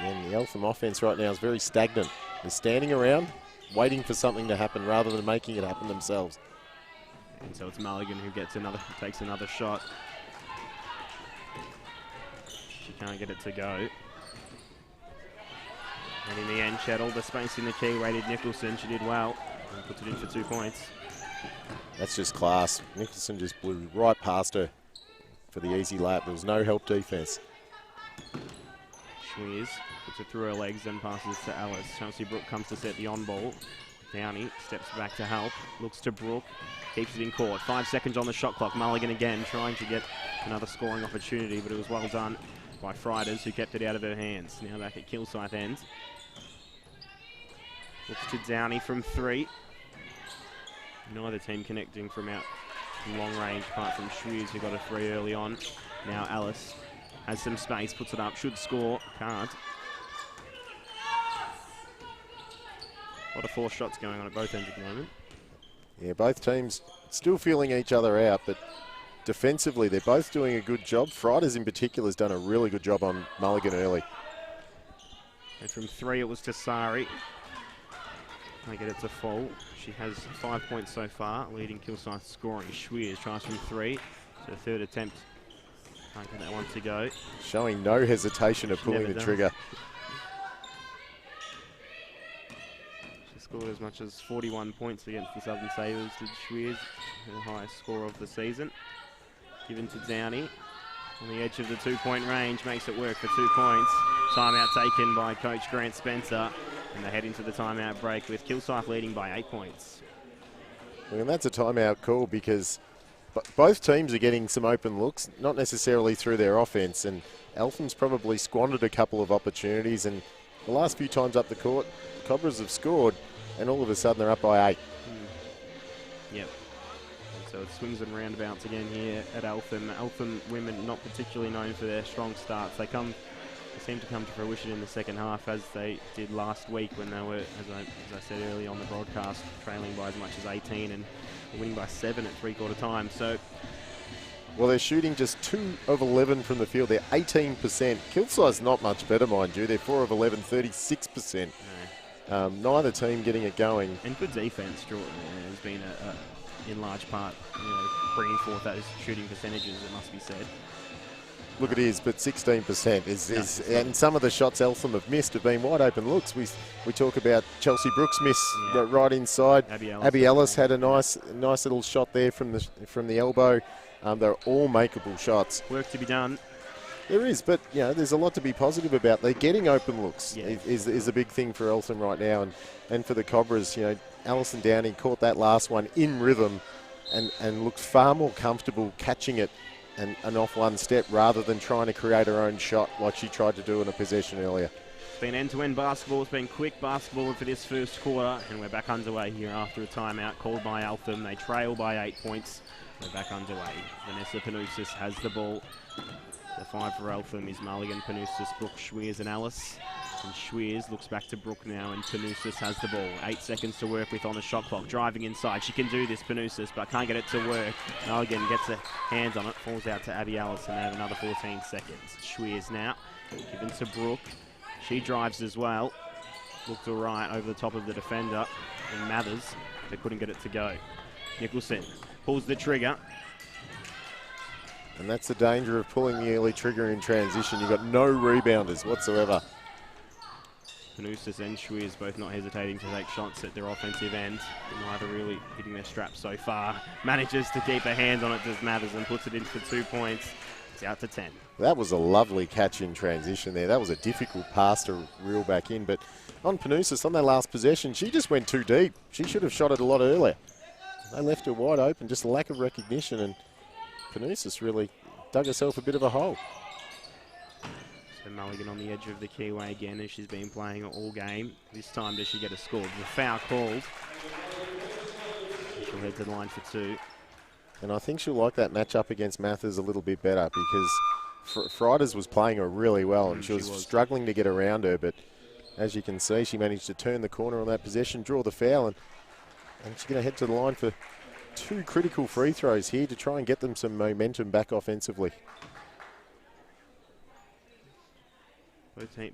And the Eltham offense right now is very stagnant. They're standing around, waiting for something to happen rather than making it happen themselves. And so it's Mulligan who takes another shot. She can't get it to go. And in the end, Chettle, the space in the key, rated Nicholson. She did well and puts it in for 2 points. That's just class. Nicholson just blew right past her for the easy lap. There was no help defense. Schweers puts it through her legs and passes to Alice. Chelsea Brooke comes to set the on ball. Downey steps back to help, looks to Brooke, keeps it in court. 5 seconds on the shot clock. Mulligan again trying to get another scoring opportunity, but it was well done by Fridays, who kept it out of her hands. Now back at Kilsyth end. Looks to Downey from 3. Neither team connecting from out long range, apart from Schweers, who got a 3 early on. Now Alice has some space, puts it up, should score, can't. A lot of forced shots going on at both ends at the moment. Yeah, both teams still feeling each other out, but defensively they're both doing a good job. Fridays in particular has done a really good job on Mulligan early. And from 3 it was to Sari. They get it to fall. She has 5 points so far, leading Kilsyth scoring. Schweers tries from 3. It's her 3rd attempt. Can't get that one to go. Showing no hesitation of pulling the trigger. She scored as much as 41 points against the Southern Sabres, did Schweers, her highest score of the season. Given to Downey on the edge of the 2-point range, makes it work for 2 points. Timeout taken by coach Grant Spencer, and they head into the timeout break with Kilsyth leading by 8 points. Well, and that's a timeout call because both teams are getting some open looks, not necessarily through their offense, and Eltham's probably squandered a couple of opportunities, and the last few times up the court, Cobras have scored, and all of a sudden they're up by 8. Yep. So it swings and roundabouts again here at Eltham. Eltham women not particularly known for their strong starts. They seem to come to fruition in the second half, as they did last week when they were, as I said earlier on the broadcast, trailing by as much as 18 and winning by 7 at 3/4 time. So, well, they're shooting just 2 of 11 from the field. They're 18%. Kilsyth's not much better, mind you. They're 4 of 11, 36%. no. Neither team getting it going. And good defence, Jordan, has been in large part, bringing forth those shooting percentages, it must be said. Look, it is, but 16% and some of the shots Eltham have missed have been wide open looks. We talk about Chelsea Brooks' miss right inside. Abby Ellis had a nice little shot there from the elbow. They're all makeable shots. Work to be done. There is, but there's a lot to be positive about. They're getting open looks. Is a big thing for Eltham right now, and for the Cobras. Alison Downey caught that last one in rhythm, and looked far more comfortable catching it and off one step rather than trying to create her own shot like she tried to do in a possession earlier. It's been end-to-end basketball. It's been quick basketball for this first quarter, and we're back underway here after a timeout called by Eltham. They trail by 8 points. We're back underway. Vanessa Panousis has the ball. The 5 for Eltham is Mulligan, Panousis, Brooke, Schweers and Alice. And Schweers looks back to Brooke now, and Panousis has the ball. 8 seconds to work with on the shot clock. Driving inside. She can do this, Panousis, but can't get it to work. Mulligan gets her hands on it, falls out to Abby Alice, and they have another 14 seconds. Schweers now, given to Brooke. She drives as well. Looked all right over the top of the defender. And Mathers, they couldn't get it to go. Nicholson pulls the trigger. And that's the danger of pulling the early trigger in transition. You've got no rebounders whatsoever. Panousis and Schweers both not hesitating to take shots at their offensive end. Neither really hitting their straps so far. Manages to keep her hands on it, does Mathers, and puts it in for 2 points. It's out to 10. That was a lovely catch in transition there. That was a difficult pass to reel back in. But on Panousis, on that last possession, she just went too deep. She should have shot it a lot earlier. They left her wide open, just a lack of recognition, and Panousis really dug herself a bit of a hole. So Mulligan on the edge of the keyway again, as she's been playing all game. This time does she get a score? The foul called. She'll head to the line for 2. And I think she'll like that matchup against Mathers a little bit better, because Fridays was playing her really well, and she was struggling to get around her, but as you can see, she managed to turn the corner on that possession, draw the foul, and she's going to head to the line for 2 critical free throws here to try and get them some momentum back offensively.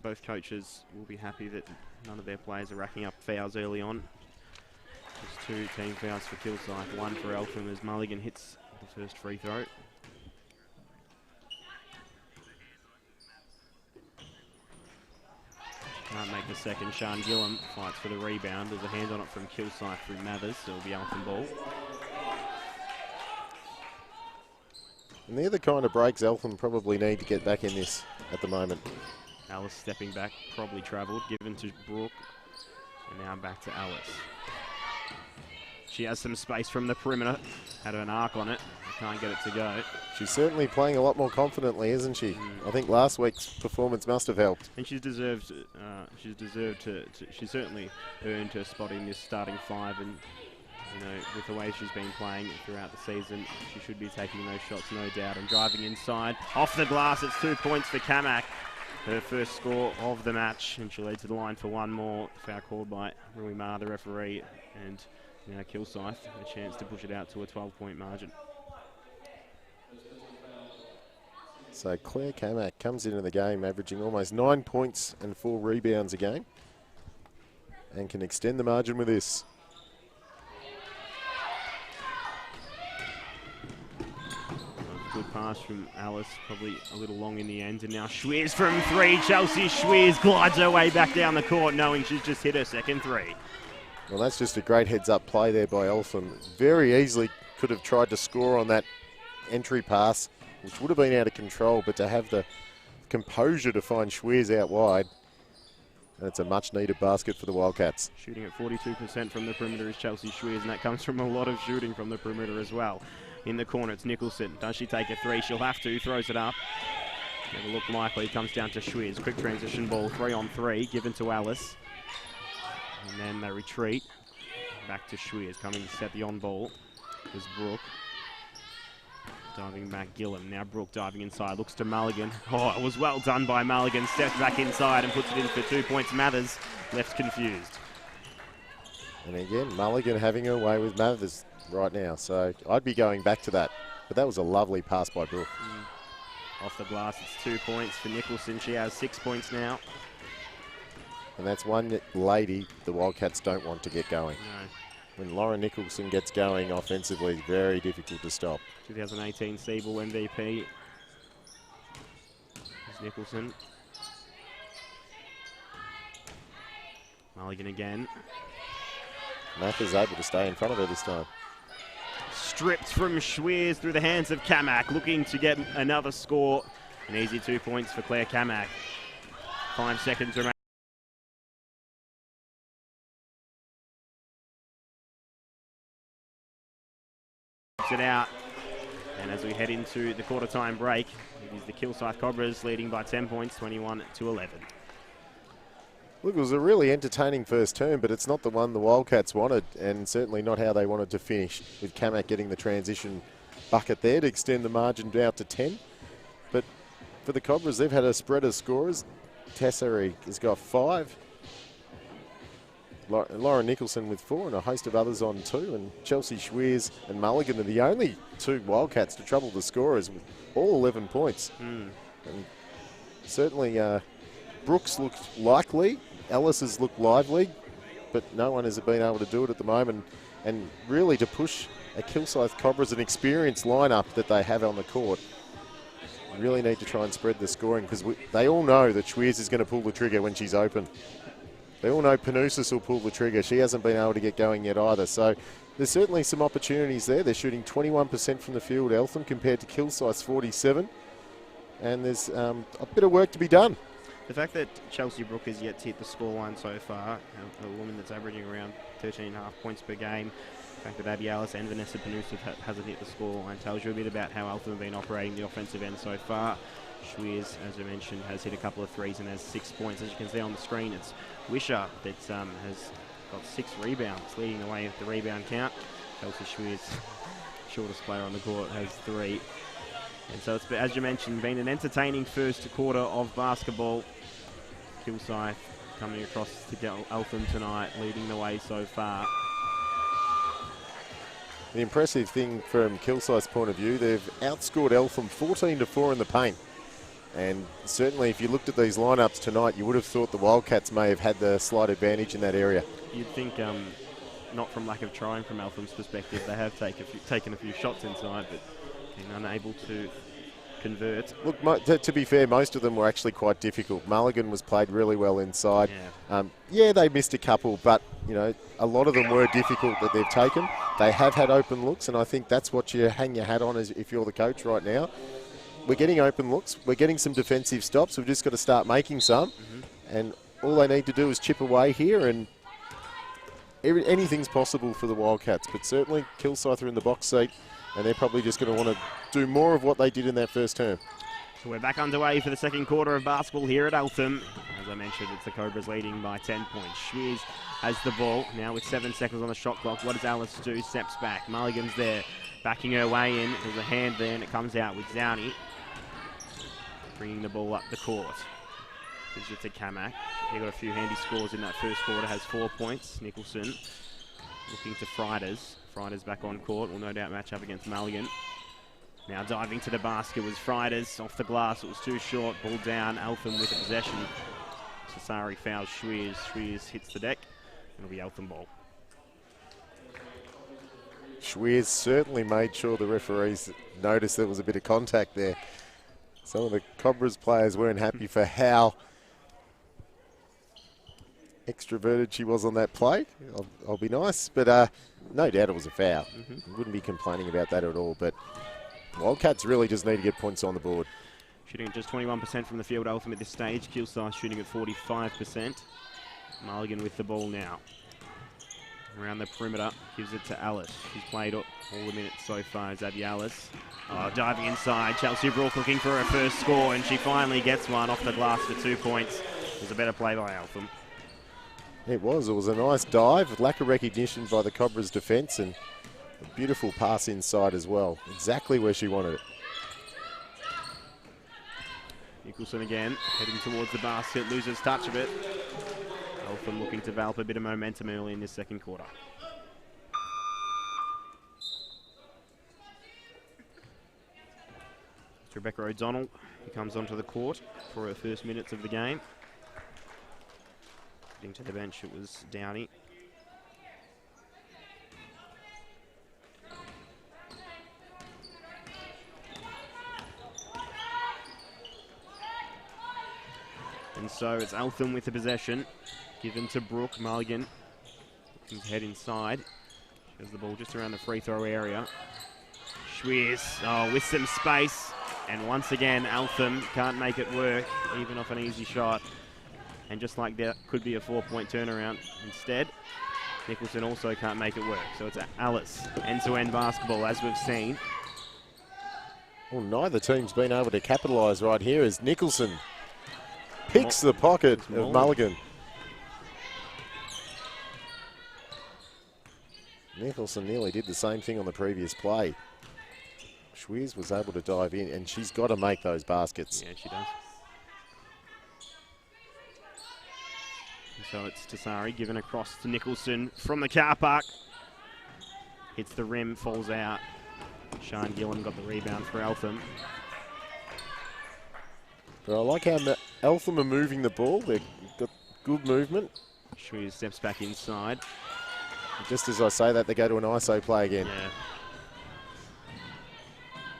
Both coaches will be happy that none of their players are racking up fouls early on. Just 2 team fouls for Kilsyth, 1 for Eltham as Mulligan hits the first free throw. Can't make the second. Sean Gillum fights for the rebound. There's a hand on it from Kilsyth through Mathers, so it'll be Eltham ball. And they're the kind of breaks Eltham probably need to get back in this at the moment. Alice stepping back, probably travelled, given to Brooke, and now back to Alice. She has some space from the perimeter, had an arc on it, can't get it to go. She's certainly playing a lot more confidently, isn't she? I think last week's performance must have helped. And she's certainly earned her spot in this starting 5, and you know, with the way she's been playing throughout the season, she should be taking those shots, no doubt. And driving inside, off the glass, it's 2 points for Kamak. Her first score of the match, and she'll lead to the line for 1 more. Foul called by Rui Ma, the referee, and now Kilsyth, a chance to push it out to a 12-point margin. So Claire Kamak comes into the game averaging almost 9 points and 4 rebounds a game, and can extend the margin with this. Good pass from Alice, probably a little long in the end, and now Schweers from 3. Chelsea Schweers glides her way back down the court, knowing she's just hit her second 3. Well, that's just a great heads-up play there by Eltham. Very easily could have tried to score on that entry pass, which would have been out of control, but to have the composure to find Schweers out wide, and it's a much-needed basket for the Wildcats. Shooting at 42% from the perimeter is Chelsea Schweers, and that comes from a lot of shooting from the perimeter as well. In the corner, it's Nicholson. Does she take a 3? She'll have to. Throws it up. Never looked likely. Comes down to Schweers. Quick transition ball. 3-on-3. Given to Alice. And then they retreat. Back to Schweers. Coming to set the on ball is Brooke. Diving back, Gillum. Now Brooke diving inside. Looks to Mulligan. Oh, it was well done by Mulligan. Steps back inside and puts it in for 2 points. Mathers left confused. And again, Mulligan having her way with Mathers right now, so I'd be going back to that. But that was a lovely pass by Brooke. Off the glass, it's 2 points for Nicholson. She has 6 points now. And that's one lady the Wildcats don't want to get going. No. When Lauren Nicholson gets going offensively, it's very difficult to stop. 2018 Seabull MVP is Nicholson. Mulligan again. Mathers able to stay in front of her this time. Stripped from Schweers through the hands of Kamak, looking to get another score. An easy 2 points for Claire Kamak. 5 seconds remaining. It out. And as we head into the quarter time break, it is the Kilsyth Cobras leading by 10 points, 21-11. Look, it was a really entertaining first term, but it's not the one the Wildcats wanted, and certainly not how they wanted to finish, with Kamak getting the transition bucket there to extend the margin out to 10. But for the Cobras, they've had a spread of scorers. Tessary has got 5. Lauren Nicholson with 4, and a host of others on 2. And Chelsea Schweers and Mulligan are the only 2 Wildcats to trouble the scorers with all 11 points. And certainly Brooks looked likely. Ellis has looked lively, but no one has been able to do it at the moment. And really to push a Kilsyth Cobras, an experienced lineup that they have on the court, really need to try and spread the scoring, because they all know that Schweers is going to pull the trigger when she's open. They all know Panousis will pull the trigger. She hasn't been able to get going yet either. So there's certainly some opportunities there. They're shooting 21% from the field, Eltham, compared to Kilsyth's 47. And there's a bit of work to be done. The fact that Chelsea Brooke has yet to hit the scoreline so far, a woman that's averaging around 13.5 points per game, the fact that Abby Alice and Vanessa Panousis hasn't hit the scoreline tells you a bit about how Eltham have been operating the offensive end so far. Schweers, as I mentioned, has hit a couple of threes and has 6 points. As you can see on the screen, it's Wisher that has got 6 rebounds, leading the way with the rebound count. Chelsea Schweers, shortest player on the court, has 3. And so it's, as you mentioned, been an entertaining first quarter of basketball. Kilsyth coming across to get Eltham tonight, leading the way so far. The impressive thing from Kilsyth's point of view, they've outscored Eltham 14-4 in the paint. And certainly if you looked at these lineups tonight, you would have thought the Wildcats may have had the slight advantage in that area. You'd think, not from lack of trying from Eltham's perspective, they have taken a few shots inside, but been unable to convert. Look, to be fair, most of them were actually quite difficult. Mulligan was played really well inside. Yeah. They missed a couple, but a lot of them were difficult that they've taken. They have had open looks, and I think that's what you hang your hat on as if you're the coach right now. We're getting open looks. We're getting some defensive stops. We've just got to start making some. And all they need to do is chip away here, and anything's possible for the Wildcats. But certainly Kilsyth are in the box seat, and they're probably just going to want to do more of what they did in that first term. So we're back underway for the second quarter of basketball here at Eltham. As I mentioned, it's the Cobras leading by 10 points. Schweiz has the ball now with 7 seconds on the shot clock. What does Alice do? Steps back. Mulligan's there, backing her way in. There's a hand there, and it comes out with Downey. Bringing the ball up the court. Gives it to Kamak. He got a few handy scores in that first quarter. Has 4 points. Nicholson looking to Frieders. Frieders back on court. Will no doubt match up against Mulligan. Now diving to the basket was Frieders. Off the glass. It was too short. Ball down. Eltham with the possession. Sassari fouls Schweiz. Schweiz hits the deck. It'll be Eltham ball. Schweiz certainly made sure the referees noticed there was a bit of contact there. Some of the Cobras players weren't happy for how extroverted she was on that play. I'll be nice, but no doubt it was a foul. Wouldn't be complaining about that at all, but Wildcats really just need to get points on the board. Shooting at just 21% from the field, Eltham at this stage. Kilsyth shooting at 45%. Mulligan with the ball now. Around the perimeter, gives it to Alice. She's played all the minutes so far. Zabby Alice. Diving inside. Chelsea Brook looking for her first score, and she finally gets one off the glass for 2 points. It was a better play by Eltham. It was a nice dive. Lack of recognition by the Cobras defence, and a beautiful pass inside as well. Exactly where she wanted it. Nicholson again, heading towards the basket, loses touch of it. Eltham looking to develop a bit of momentum early in this second quarter. It's Rebecca O'Donnell who comes onto the court for her first minutes of the game. Getting to the bench, it was Downey. And so it's Eltham with the possession. Given to Brooke. Mulligan looking to head inside. She has the ball just around the free throw area. Schweiz with some space. And once again, Eltham can't make it work, even off an easy shot. And just like that, could be a 4-point turnaround instead. Nicholson also can't make it work. So it's Alice, end-to-end basketball, as we've seen. Well, neither team's been able to capitalise right here as Nicholson picks the pocket of Mulligan. Nicholson nearly did the same thing on the previous play. Schweiz was able to dive in, and she's got to make those baskets. Yeah, she does. And so it's Tassari given across to Nicholson from the car park. Hits the rim, falls out. Sian Gillan got the rebound for Eltham. But I like how Eltham are moving the ball. They've got good movement. Schweiz steps back inside. Just as I say that, they go to an ISO play again. Yeah.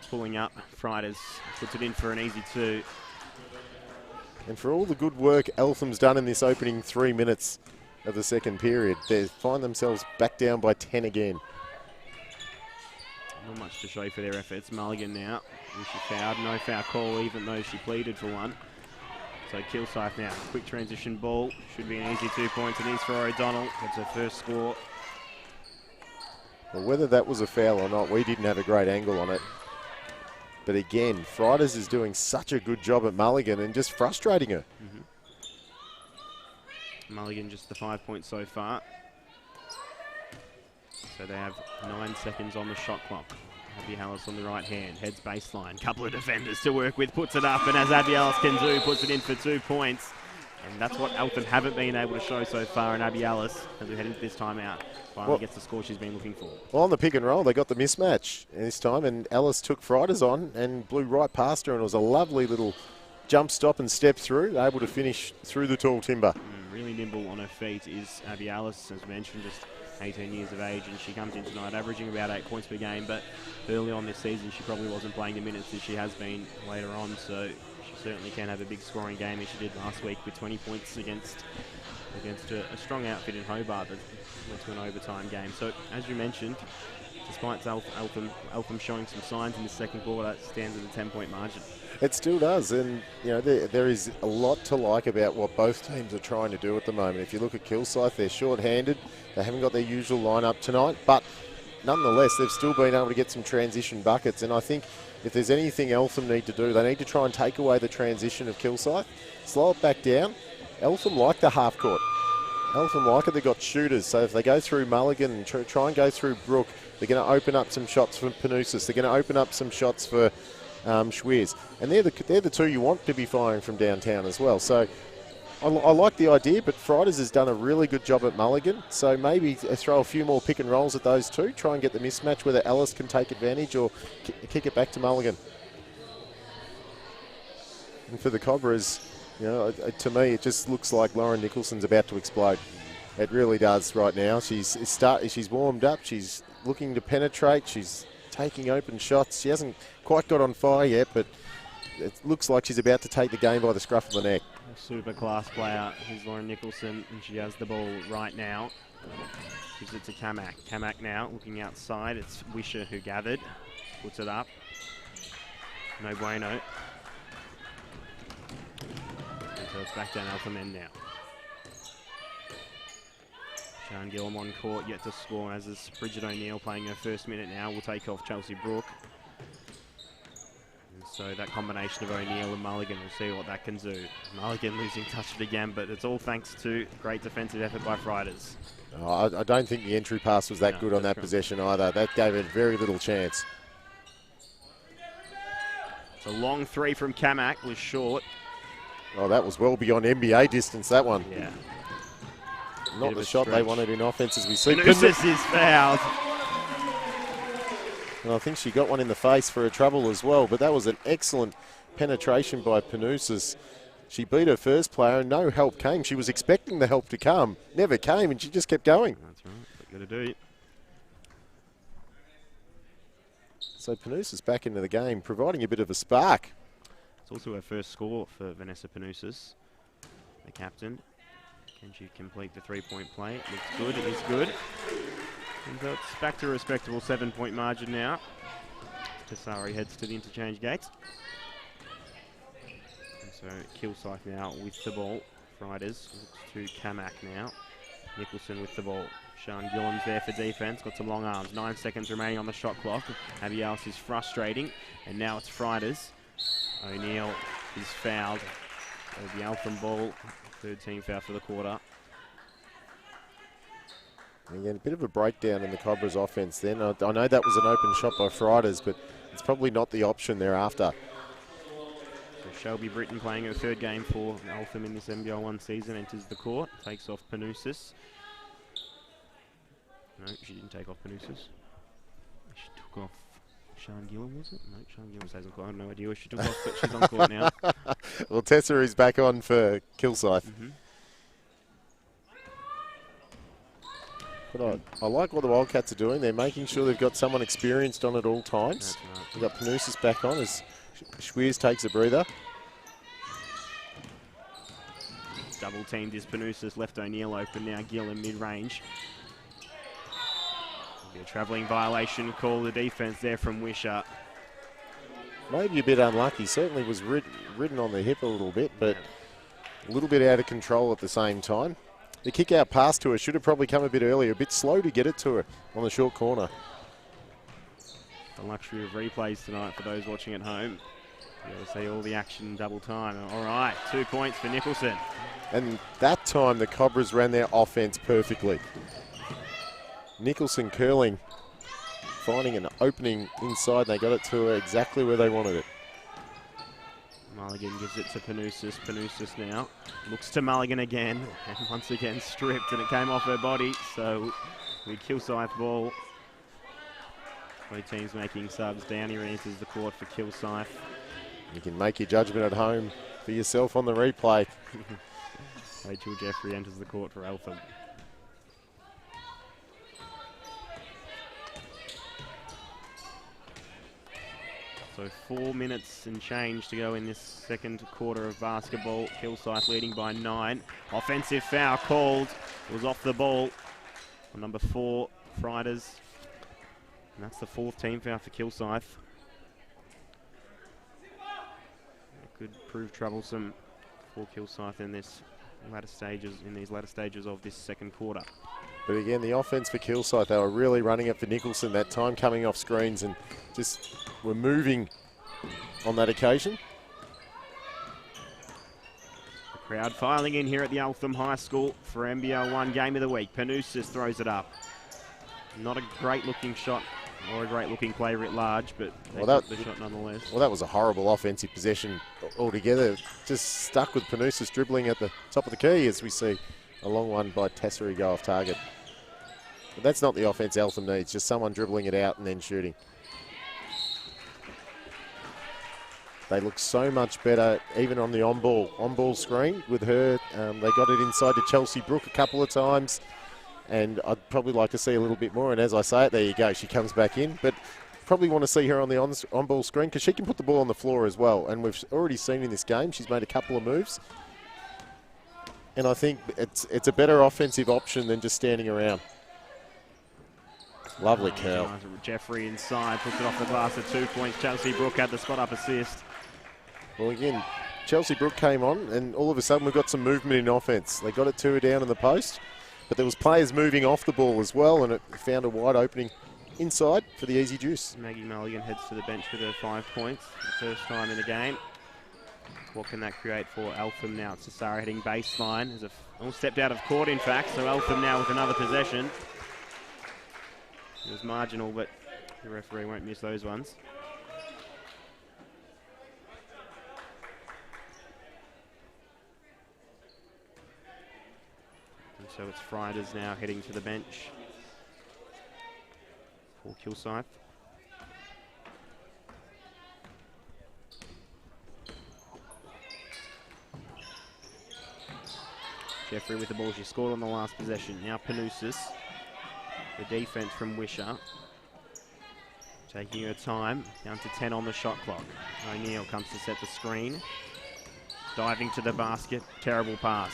Pulling up, Frieders puts it in for an easy 2. And for all the good work Eltham's done in this opening 3 minutes of the second period, they find themselves back down by 10 again. Not much to show for their efforts. Mulligan now, she fouled, no foul call even though she pleaded for one. So Kilsyth now, quick transition ball, should be an easy 2 points. It is for O'Donnell, gets her first score. Well, whether that was a foul or not, we didn't have a great angle on it. But again, Frieders is doing such a good job at Mulligan and just frustrating her. Mulligan just the 5 points so far. So they have 9 seconds on the shot clock. Abby Hallis on the right hand, heads baseline. Couple of defenders to work with, puts it up, and as Abby Hallis can do, puts it in for 2 points. And that's what Eltham haven't been able to show so far, and Abby Hallis, as we head into this timeout, finally gets the score she's been looking for. Well, on the pick and roll, they got the mismatch this time, and Alice took Frieders on and blew right past her, and it was a lovely little jump, stop and step through, able to finish through the tall timber. Really nimble on her feet is Abby Alice, as mentioned, just 18 years of age, and she comes in tonight averaging about 8 points per game, but early on this season she probably wasn't playing the minutes that she has been later on, so she certainly can have a big scoring game as she did last week with 20 points against a strong outfit in Hobart that went to an overtime game. So as you mentioned, despite Eltham showing some signs in the second quarter, it stands at a 10-point margin. It still does, and you know there is a lot to like about what both teams are trying to do at the moment. If you look at Kilsyth, they're short-handed. They haven't got their usual lineup tonight, but nonetheless, they've still been able to get some transition buckets. And I think if there's anything Eltham need to do, they need to try and take away the transition of Kilsyth, slow it back down. Eltham like the half court. Eltham like it. They've got shooters, so if they go through Mulligan and try and go through Brook, they're going to open up some shots for Panousis. They're going to open up some shots for Schweers. And they're the two you want to be firing from downtown as well. So I like the idea, but Fridays has done a really good job at Mulligan. So maybe throw a few more pick and rolls at those two, try and get the mismatch, whether Alice can take advantage or kick it back to Mulligan. And for the Cobras, you know, to me, it just looks like Lauren Nicholson's about to explode. It really does right now. She's warmed up. She's looking to penetrate. She's taking open shots. She hasn't quite got on fire yet, but it looks like she's about to take the game by the scruff of the neck. Super class player is Lauren Nicholson, and she has the ball right now. Gives it to Kamak. Kamak now looking outside. It's Wisher who gathered. Puts it up. No bueno. So it's back down Eltham end now. Sian Gillum on court, yet to score, as is Bridget O'Neill playing her first minute now. Will take off Chelsea Brook. And so that combination of O'Neill and Mulligan, we'll see what that can do. Mulligan losing touch it again, but it's all thanks to great defensive effort by Fridays. Oh, I don't think the entry pass was that good on that possession either. That gave it very little chance. It's a long three from Kamak, was short. Oh, that was well beyond NBA distance, that one. Yeah. Not the shot they wanted in offense, as we see. Panousis is fouled. And I think she got one in the face for her trouble as well, but that was an excellent penetration by Panousis. She beat her first player and no help came. She was expecting the help to come. Never came, and she just kept going. That's right. What you got to do. So Panousis back into the game, providing a bit of a spark. It's also her first score for Vanessa Panousis, the captain. Can she complete the three-point play? It looks good. It is good. And so it's back to a respectable 7-point margin now. Tassari heads to the interchange gates. And so Kilsyth now with the ball. Fridays looks to Kamak now. Nicholson with the ball. Sian Gillum's there for defense. Got some long arms. 9 seconds remaining on the shot clock. Abby Alice is frustrating. And now it's Fridays. O'Neill is fouled. So the Eltham ball. Third team foul for the quarter. Again, a bit of a breakdown in the Cobras offense then. I know that was an open shot by Fridays, but it's probably not the option thereafter. So Shelby Britton playing her third game for Eltham in this NBL1 season enters the court. Takes off Panousis. No, she didn't take off Panousis. She took off Sian Gillum, was it? No, Sian Gillum hasn't got. I have no idea where she took off, but she's on court now. Well, Tessa is back on for Kilsyth. But I like what the Wildcats are doing. They're making sure they've got someone experienced on at all times. Right. We've got Panousis back on as Schweers takes a breather. Double teamed is Panousis, left O'Neill open now. Gillum mid-range. A travelling violation call, the defence there from Wisher. Maybe a bit unlucky. Certainly was ridden on the hip a little bit, but a little bit out of control at the same time. The kick out pass to her should have probably come a bit earlier. A bit slow to get it to her on the short corner. The luxury of replays tonight for those watching at home. You'll see all the action double time. All right, 2 points for Nicholson. And that time the Cobras ran their offense perfectly. Nicholson curling, finding an opening inside. They got it to her exactly where they wanted it. Mulligan gives it to Panousis. Panousis now looks to Mulligan again, and once again stripped, and it came off her body. So we Kilsyth ball. Both teams making subs. Downey re-enters the court for Kilsyth. You can make your judgment at home for yourself on the replay. Rachel Jeffrey enters the court for Eltham. So 4 minutes and change to go in this second quarter of basketball. Kilsyth leading by 9. Offensive foul called. It was off the ball on number 4, Fridays. And that's the 4th team foul for Kilsyth. It could prove troublesome for Kilsyth in these latter stages of this second quarter. But again, the offense for Kilsyth, they were really running it for Nicholson that time, coming off screens and just were moving on that occasion. The crowd filing in here at the Eltham High School for NBL1 Game of the Week. Panousis throws it up. Not a great looking shot or a great looking play writ large, but they took the shot nonetheless. Well, that was a horrible offensive possession altogether. Just stuck with Panousis dribbling at the top of the key, as we see a long one by Tesseri go off target. But that's not the offense Eltham needs, just someone dribbling it out and then shooting. They look so much better, even on the on-ball screen with her. They got it inside to Chelsea Brook a couple of times, and I'd probably like to see a little bit more. And as I say it, there you go, she comes back in. But probably want to see her on the on-ball screen because she can put the ball on the floor as well. And we've already seen in this game, she's made a couple of moves. And I think it's a better offensive option than just standing around. Lovely curl. Jeffrey inside, puts it off the glass at 2 points. Chelsea Brook had the spot-up assist. Well, again, Chelsea Brook came on, and all of a sudden we've got some movement in offense. They got it 2 down in the post, but there was players moving off the ball as well, and it found a wide opening inside for the easy juice. Maggie Mulligan heads to the bench with her 5 points, the first time in the game. What can that create for Eltham now? It's Sassara heading baseline. All stepped out of court, in fact, so Eltham now with another possession. It was marginal, but the referee won't miss those ones. And so it's Fridays now heading to the bench for Kilsyth. Jeffrey with the ball. She scored on the last possession. Now Panousis. The defense from Wisher. Taking her time. Down to 10 on the shot clock. O'Neill comes to set the screen. Diving to the basket. Terrible pass.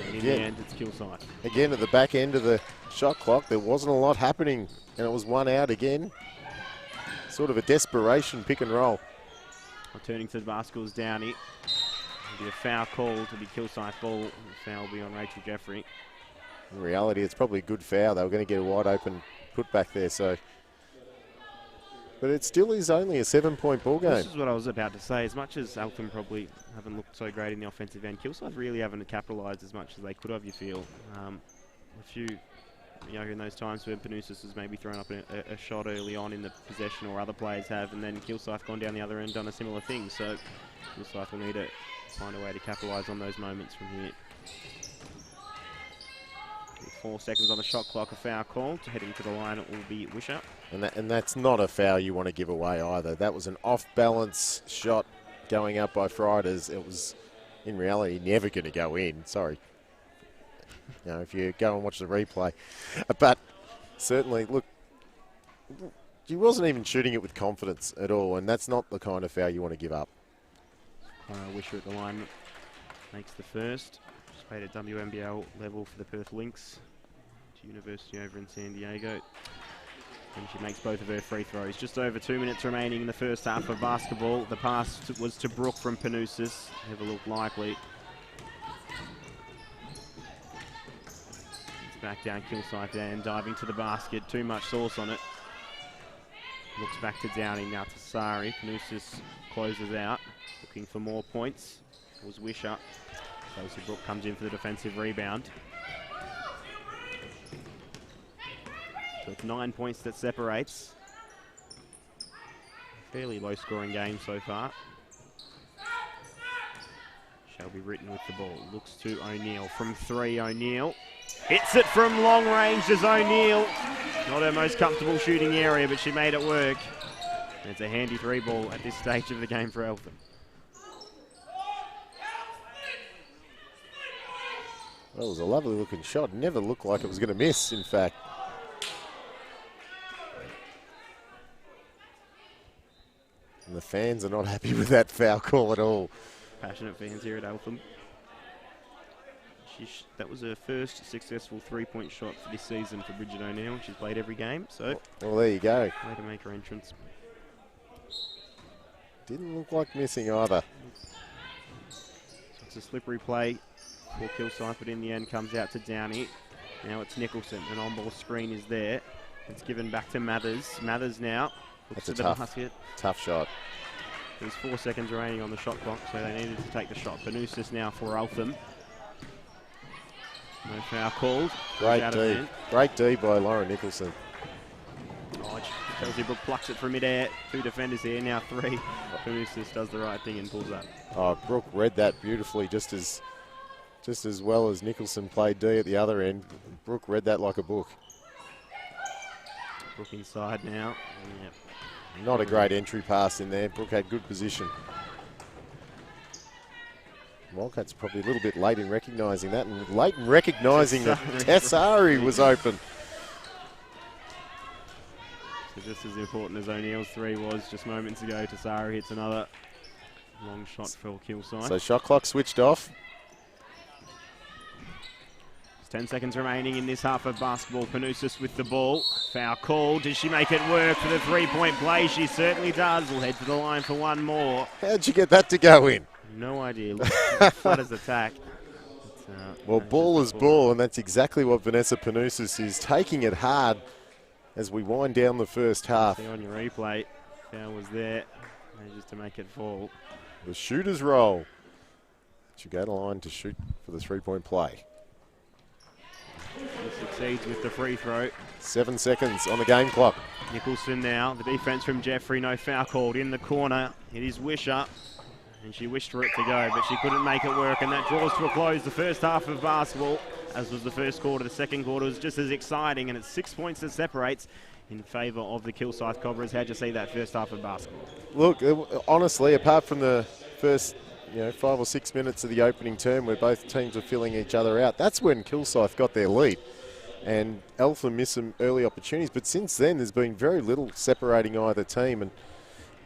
And in the end, it's Kilsyth. Again, at the back end of the shot clock, there wasn't a lot happening, and it was 1 out again. Sort of a desperation pick and roll. Returning to the basket was Downey. It'll be a foul call to be Kilsyth ball. The foul will be on Rachel Jeffrey. In reality, it's probably a good foul. They were going to get a wide open put back there, so. But it still is only a 7-point ball game. This is what I was about to say. As much as Eltham probably haven't looked so great in the offensive end, Kilsyth really haven't capitalised as much as they could have, you feel. A few, in those times when Panousis has maybe thrown up a shot early on in the possession, or other players have, and then Kilsyth gone down the other end, done a similar thing. So Kilsyth will need to find a way to capitalise on those moments from here. 4 seconds on the shot clock, a foul call. Heading to the line, it will be Wisher. And that's not a foul you want to give away either. That was an off-balance shot going up by Fridays. It was, in reality, never going to go in. Sorry. If you go and watch the replay. But certainly, look, he wasn't even shooting it with confidence at all, and that's not the kind of foul you want to give up. Wisher at the line makes the first. Just played at WNBL level for the Perth Lynx to University over in San Diego. And she makes both of her free throws. Just over 2 minutes remaining in the first half of basketball. The pass was to Brook from Panousis. Never looked likely. It's back down Kilsyth and diving to the basket. Too much sauce on it. Looks back to Downey, now to Sari. Panousis closes out, looking for more points. It was Wisher. Chelsea Brook comes in for the defensive rebound. So it's 9 points that separates. Fairly low scoring game so far. Shall be written with the ball. Looks to O'Neill from 3. O'Neill hits it from long range as O'Neill. Not her most comfortable shooting area, but she made it work. It's a handy 3-ball at this stage of the game for Eltham. That was a lovely looking shot. Never looked like it was going to miss, in fact. And the fans are not happy with that foul call at all. Passionate fans here at Eltham. That was her first successful 3-point shot for this season for Bridget O'Neill. She's played every game, so... Well, there you go. Way to make her entrance. Didn't look like missing either. So it's a slippery play for Kilsyth, but in the end comes out to Downey. Now it's Nicholson. An on-ball screen is there. It's given back to Mathers. Mathers now looks That's to a the basket. Tough shot. There's 4 seconds remaining on the shot clock, so they needed to take the shot. Panousis now for Eltham. No foul called. Great D. Great D by Lauren Nicholson. Oh, Chelsea Brook plucks it from midair. 2 defenders here, now 3. Panousis does the right thing and pulls up. Oh, Brooke read that beautifully, just as well as Nicholson played D at the other end. Brooke read that like a book. Brooke inside now. Yep. Not a great entry pass in there. Brooke had good position. Wildcats probably a little bit late in recognising that, and late in recognising that Tessari was open. So just as important as O'Neill's 3 was just moments ago, Tessari hits another long shot for Kilsyth. So shot clock switched off. 10 seconds remaining in this half of basketball. Panousis with the ball. Foul call. Does she make it work for the 3-point play? She certainly does. We'll head to the line for one more. How'd you get that to go in? No idea. Flat as attack. Well, ball is ball, and that's exactly what Vanessa Panousis is, taking it hard as we wind down the first half. See on your replay, foul was there, just to make it fall. The shooter's roll. She go to the line to shoot for the 3-point play. She succeeds with the free throw. 7 seconds on the game clock. Nicholson now, the defense from Jeffrey, no foul called in the corner. It is Wisher. And she wished for it to go, but she couldn't make it work, and that draws to a close the first half of basketball, as was the first quarter. The second quarter was just as exciting, and it's 6 points that separates in favour of the Kilsyth Cobras. How'd you see that first half of basketball? Look, honestly, apart from the first 5 or 6 minutes of the opening term where both teams were filling each other out, that's when Kilsyth got their lead. And Eltham missed some early opportunities, but since then there's been very little separating either team, and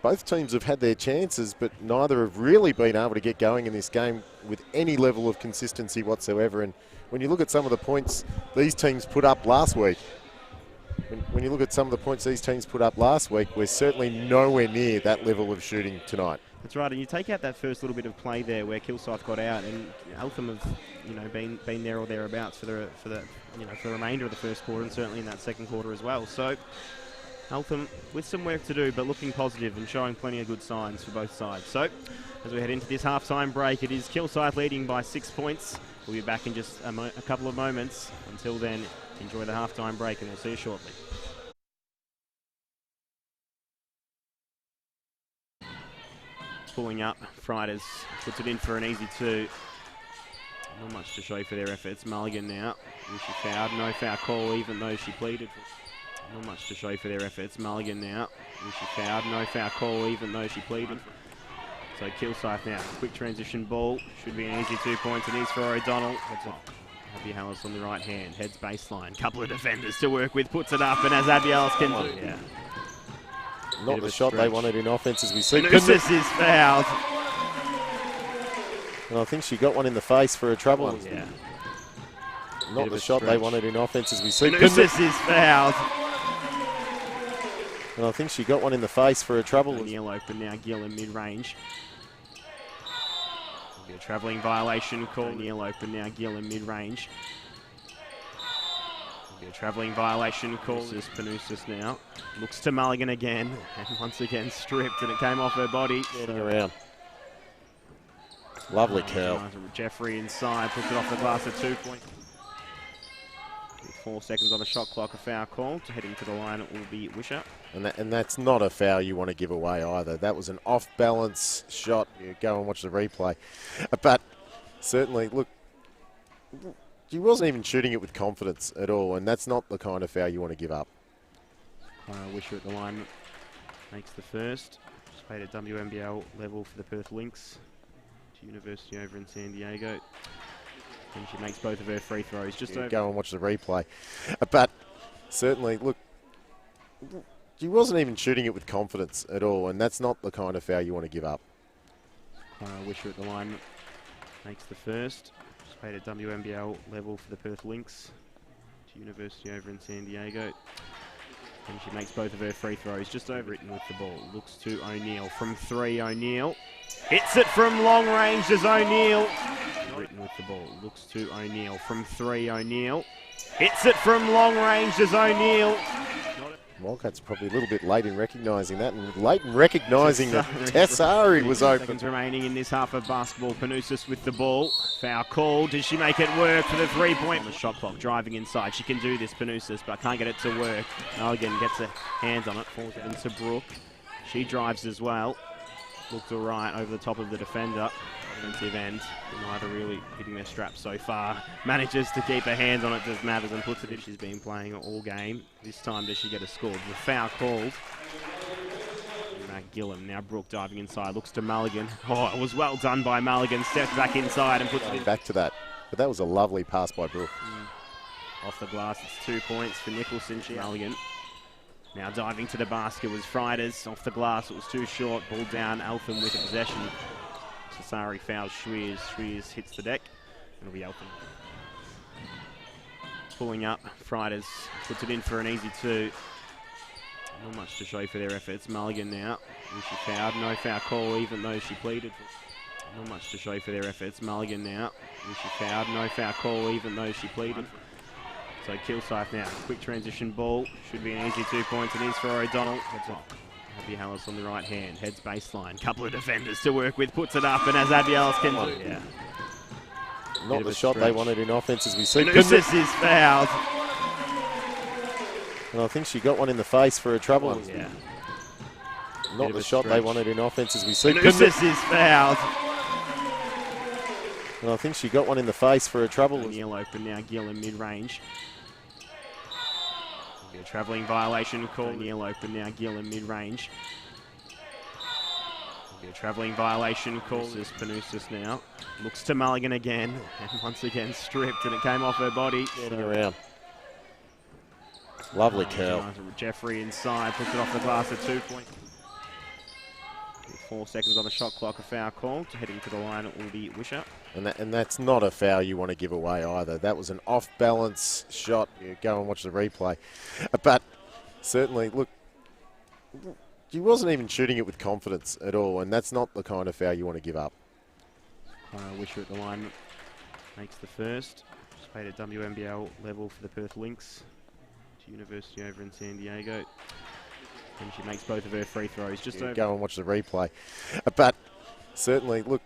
both teams have had their chances, but neither have really been able to get going in this game with any level of consistency whatsoever. And when you look at some of the points these teams put up last week, we're certainly nowhere near that level of shooting tonight. That's right, and you take out that first little bit of play there where Kilsyth got out, and Eltham have been there or thereabouts for the remainder of the first quarter, and certainly in that second quarter as well. So Eltham with some work to do, but looking positive and showing plenty of good signs for both sides. So as we head into this halftime break, it is Kilsyth leading by 6 points. We'll be back in just a couple of moments. Until then, enjoy the halftime break, and we'll see you shortly. Pulling up, Fridays puts it in for an easy 2. Not much to show for their efforts. Mulligan now. She fouled. No foul call, even though she pleaded for. Not much to show for their efforts. Mulligan now. She fouled. No foul call, even though she pleaded. So Kilsyth now. Quick transition ball. Should be an easy 2 points. It is for O'Donnell. That's off. Abby Hallis on the right hand. Heads baseline. Couple of defenders to work with. Puts it up, and as Abby Hallis can do. Yeah. Not the shot they wanted in offense, as we see. Panousis is fouled. And I think she got one in the face for a trouble. Yeah. Not the shot they wanted in offense, as we see. Panousis is fouled. And I think she got one in the face for a trouble. O'Neill open now, Gill in mid-range. There'll be a travelling violation call. O'Neill open now, Gill in mid-range. There'll be a travelling violation call. This is Panousis now. Looks to Mulligan again, and once again stripped, and it came off her body. Getting around. Lovely curl. Jeffrey inside, puts it off the glass at 2 points. 4 seconds on the shot clock, a foul call. Heading to the line, it will be Wisher. And that's not a foul you want to give away either. That was an off-balance shot. You go and watch the replay. But certainly, look, she wasn't even shooting it with confidence at all, and that's not the kind of foul you want to give up. Wisher at the line. makes the first. She's played at WNBL level for the Perth Lynx to university over in San Diego. And she makes both of her free throws. Just over. Go and watch the replay. But certainly, look, she wasn't even shooting it with confidence at all, and that's not the kind of foul you want to give up. Wisher at the line makes the first. She's played at WNBL level for the Perth Lynx to university over in San Diego. And she makes both of her free throws. Just over written with the ball. Looks to O'Neill from three. O'Neill hits it from long range as O'Neill. Written with the ball. Looks to O'Neill from three. O'Neill hits it from long range as O'Neill. Wildcats probably a little bit late in recognising that, and late in recognising that Tessari was open. Seconds remaining in this half of basketball. Panousis with the ball. Foul called. Does she make it work for the three-point? On the shot clock, driving inside. She can do this, Panousis, but can't get it to work. Mulligan gets her hands on it, falls into Brooke. She drives as well. Looked all right over the top of the defender. Offensive end, neither really hitting their straps so far. Manages to keep her hands on it, does Mathers, and puts it in. She's been playing all game. This time does she get a score? The foul called. Gillam, now Brooke diving inside, looks to Mulligan. Oh, it was well done by Mulligan. Steps back inside and puts it in. Back to that, but that was a lovely pass by Brooke. Off the glass, it's 2 points for Nicholson. Mulligan. Now diving to the basket was Fridays. Off the glass, it was too short. Ball down, Eltham with a possession. Tessari fouls Schweers. Schweers hits the deck. It'll be Eltham. Pulling up, Fridays puts it in for an easy two. Not much to show for their efforts. Mulligan now. She fouled. No foul call, even though she pleaded. Not much to show for their efforts. Mulligan now. She fouled. No foul call, even though she pleaded. So Kilsyth now. Quick transition ball. Should be an easy 2 points. It is for O'Donnell. Heads off. Abby Hallis on the right hand. Heads baseline. Couple of defenders to work with. Puts it up, and as Abby Hallis can do. Yeah. Not the shot they wanted in offense as we see. Panousis is fouled. And I think she got one in the face for a trouble. Yeah. Not the shot they wanted in offense as we see. Panousis is fouled. And I think she got one in the face for a trouble. O'Neill open now. Gillam mid-range. Be a travelling violation call. O'Neill open now. Gillam mid-range. Be a travelling violation call. This is Panousis now. Looks to Mulligan again. And once again stripped, and it came off her body. Turning around. Lovely curl. Jeffrey inside, puts it off the glass at 2 points. 4 seconds on the shot clock, a foul called. Heading to the line, it will be Wisher. And that's not a foul you want to give away either. That was an off-balance shot. You go and watch the replay. But certainly, look, she wasn't even shooting it with confidence at all, and that's not the kind of foul you want to give up. Wisher at the line makes the first. She's played at WNBL level for the Perth Lynx to university over in San Diego. And she makes both of her free throws. Just over. Go and watch the replay. But certainly, look,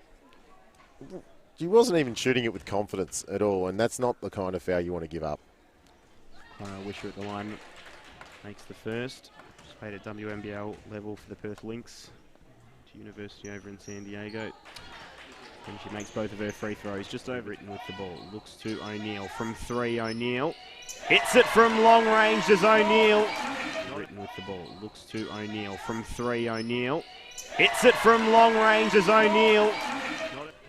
she wasn't even shooting it with confidence at all, and that's not the kind of foul you want to give up. Wisher at the line makes the first. She's played at WNBL level for the Perth Lynx to university over in San Diego. And she makes both of her free throws. Just over written with the ball. Looks to O'Neill from three. O'Neill hits it from long range as O'Neill. Written with the ball. Looks to O'Neill from three. O'Neill hits it from long range as O'Neill.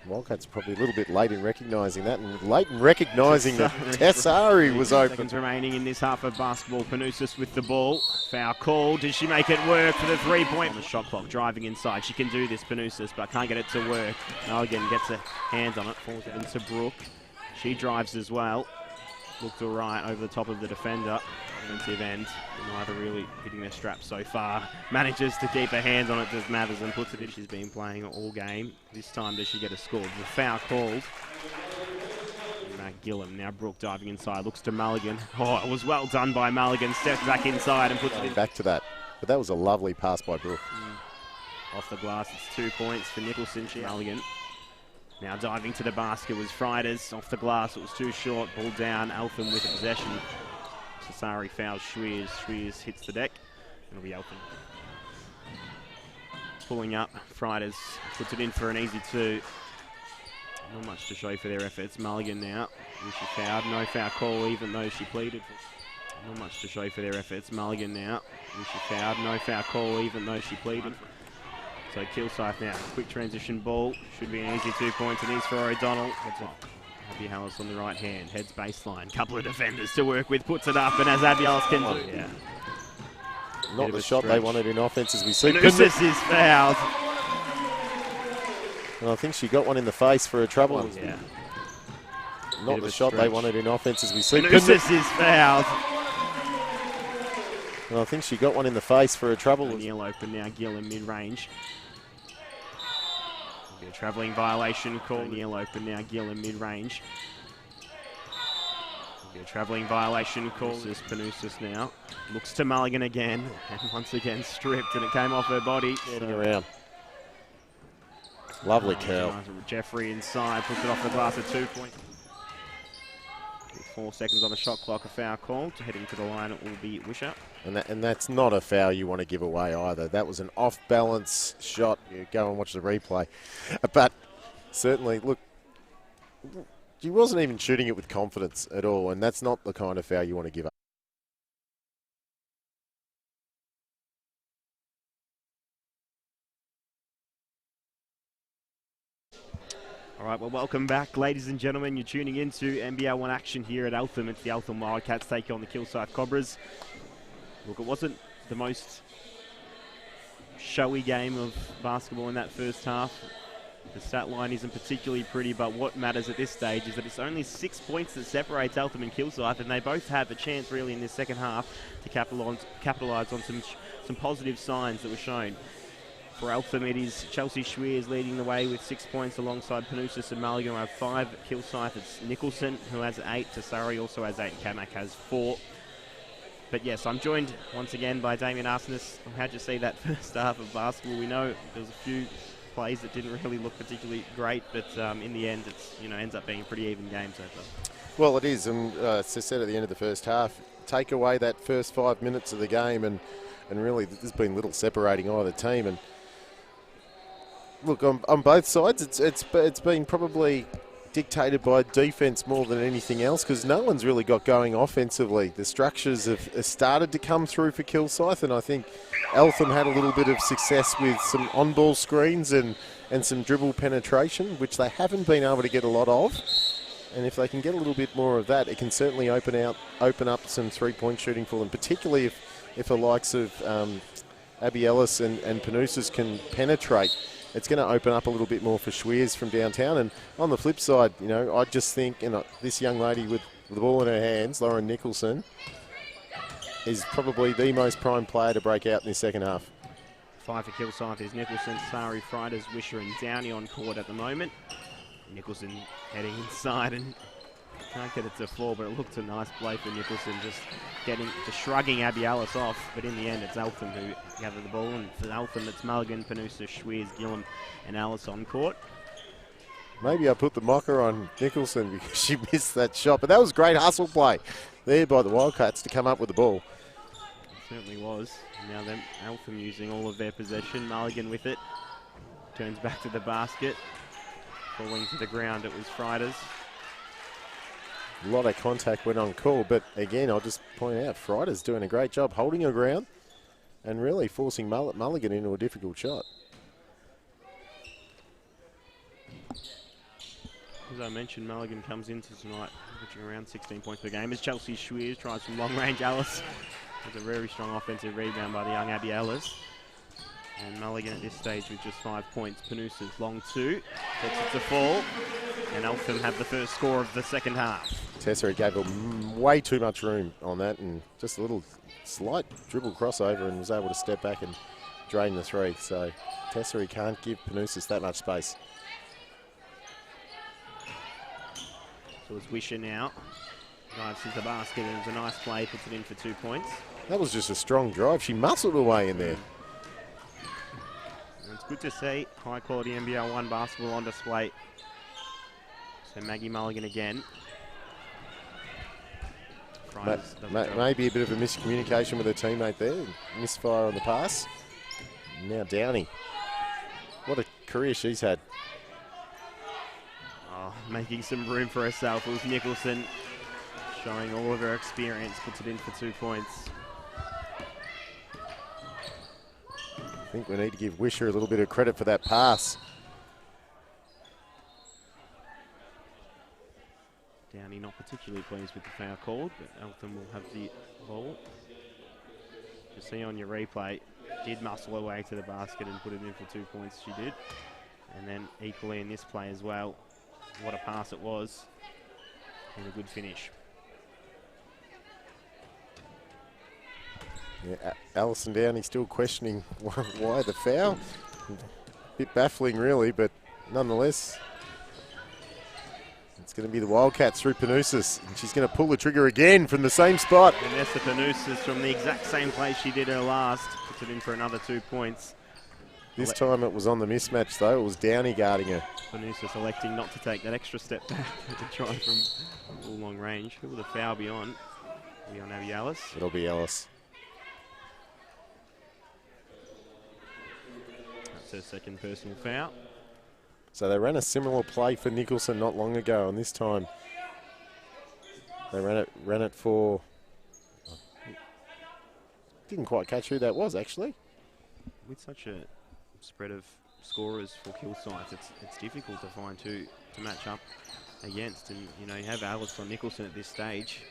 Wildcats probably a little bit late in recognising that, and late in recognising that Tessari was open. Seconds remaining in this half of basketball. Panousis with the ball. Foul called. Does she make it work for the 3 point? On the shot clock, driving inside. She can do this, Panousis, but can't get it to work. Mulligan gets her hands on it, falls into Brooke. She drives as well. Looked all right over the top of the defender. Offensive end, neither really hitting their straps so far. Manages to keep her hands on it, does Mathers, and puts it in. She's been playing all game. This time does she get a score? The foul called. Gillam, now Brooke diving inside, looks to Mulligan. Oh, it was well done by Mulligan. Steps back inside and puts it in. Back to that, but that was a lovely pass by Brooke. Off the glass, it's 2 points for Nicholson. Mulligan. Now diving to the basket was Fridays. Off the glass, it was too short. Ball down, Eltham with a possession. Tessari fouls Schweers. Schweers hits the deck. It'll be Eltham. Pulling up, Fridays puts it in for an easy two. Not much to show for their efforts. Mulligan now. She fouled. No foul call, even though she pleaded. Not much to show for their efforts. Mulligan now. She fouled. No foul call, even though she pleaded. So Kilsyth now. Quick transition ball. Should be an easy 2 points. It is for O'Donnell. Gets it. Abby Harris on the right hand. Heads baseline. Couple of defenders to work with. Puts it up. And as Abby Harris can do. Yeah. Not the shot they wanted in offense as we see. Panousis is fouled. And I think she got one in the face for a trouble. Yeah. Not the shot they wanted in offense as we see. Panousis is fouled. And I think she got one in the face for a trouble. O'Neill open now. Gill in mid-range. A travelling violation call. O'Neill open now. Gill in mid-range. A travelling violation call. This Panousis now. Looks to Mulligan again. And once again stripped. And it came off her body. Heading around. Lovely curl. Jeffrey inside. Puts it off the glass at 2 points. 4 seconds on the shot clock, a foul called. Heading to the line, it will be Wisher. And that's not a foul you want to give away either. That was an off-balance shot. You go and watch the replay. But certainly, look, she wasn't even shooting it with confidence at all, and that's not the kind of foul you want to give up. All right, well, welcome back, ladies and gentlemen. You're tuning into NBL1 action here at Eltham. It's the Eltham Wildcats take on the Kilsyth Cobras. Look, it wasn't the most showy game of basketball in that first half. The stat line isn't particularly pretty, but what matters at this stage is that it's only 6 points that separates Eltham and Kilsyth, and they both have a chance really in this second half to capitalise on some positive signs that were shown. For Eltham, it is Chelsea Schweers leading the way with 6 points alongside Panousis and Mulligan who have 5. At Kilsyth, it's Nicholson who has 8. Tassari also has 8. And Kamak has 4. But yes, I'm joined once again by Damien Arsenis. How'd you see that first half of basketball? We know there was a few plays that didn't really look particularly great, but in the end, it's ends up being a pretty even game so far. Well, it is, and as I said at the end of the first half, take away that first 5 minutes of the game, and really there's been little separating either team. And look, on both sides, it's been probably dictated by defence more than anything else because no one's really got going offensively. The structures have started to come through for Kilsyth, and I think Eltham had a little bit of success with some on-ball screens and some dribble penetration, which they haven't been able to get a lot of. And if they can get a little bit more of that, it can certainly open up some three-point shooting for them, particularly if the likes of Abby Ellis and Panousis can penetrate. It's going to open up a little bit more for Schweers from downtown. And on the flip side, I just think this young lady with the ball in her hands, Lauren Nicholson, is probably the most prime player to break out in this second half. 5 for Kilsyth is Nicholson, Sari, Fridas, Wisher and Downey on court at the moment. Nicholson heading inside and can't get it to fall, but it looked a nice play for Nicholson, just shrugging Abby Ellis off. But in the end, it's Eltham who gather the ball, and for Eltham, it's Mulligan, Panousis, Schweers, Gillam, and Ellis on court. Maybe I put the mocker on Nicholson because she missed that shot, but that was great hustle play there by the Wildcats to come up with the ball. It certainly was. Now then, Eltham using all of their possession. Mulligan with it, turns back to the basket, falling to the ground. It was Fridas. A lot of contact went on call, but again, I'll just point out, Frida's doing a great job holding her ground and really forcing Mulligan into a difficult shot. As I mentioned, Mulligan comes into tonight averaging around 16 points per game as Chelsea Schweers tries from long range. Alice with a very strong offensive rebound by the young Abby Ellis. And Mulligan at this stage with just 5 points. Panousis long 2, gets it to fall. And Eltham have the first score of the second half. Tessera gave her way too much room on that and just a little slight dribble crossover and was able to step back and drain the 3. So Tessera can't give Panousis that much space. So it's Wisher now. Dives into the basket and it's a nice play, puts it in for 2 points. That was just a strong drive. She muscled her way in there. And it's good to see high quality NBL1 basketball on display. So Maggie Mulligan again. Maybe a bit of a miscommunication with her teammate there. Misfire on the pass. Now Downey. What a career she's had. Oh, making some room for herself. It was Nicholson. showing all of her experience, puts it in for 2 points. I think we need to give Wisher a little bit of credit for that pass. Downey not particularly pleased with the foul called, but Eltham will have the ball. You see on your replay, did muscle her way to the basket and put it in for 2 points, she did. And then equally in this play as well, what a pass it was, and a good finish. Yeah, Alison Downey still questioning why the foul. A bit baffling really, but nonetheless, it's going to be the Wildcats through Panousis, and she's going to pull the trigger again from the same spot. Vanessa Panousis from the exact same place she did her last, puts it in for another 2 points. This time it was on the mismatch though, it was Downey guarding her. Panousis electing not to take that extra step back to try from full long range. Who will the foul be on? Be on Abby Ellis? It'll be Ellis. That's her second personal foul. So they ran a similar play for Nicholson not long ago, and this time they ran it for... Didn't quite catch who that was actually. With such a spread of scorers for Kilsyth, it's difficult to find two to match up against. And you know, you have Alice on Nicholson at this stage,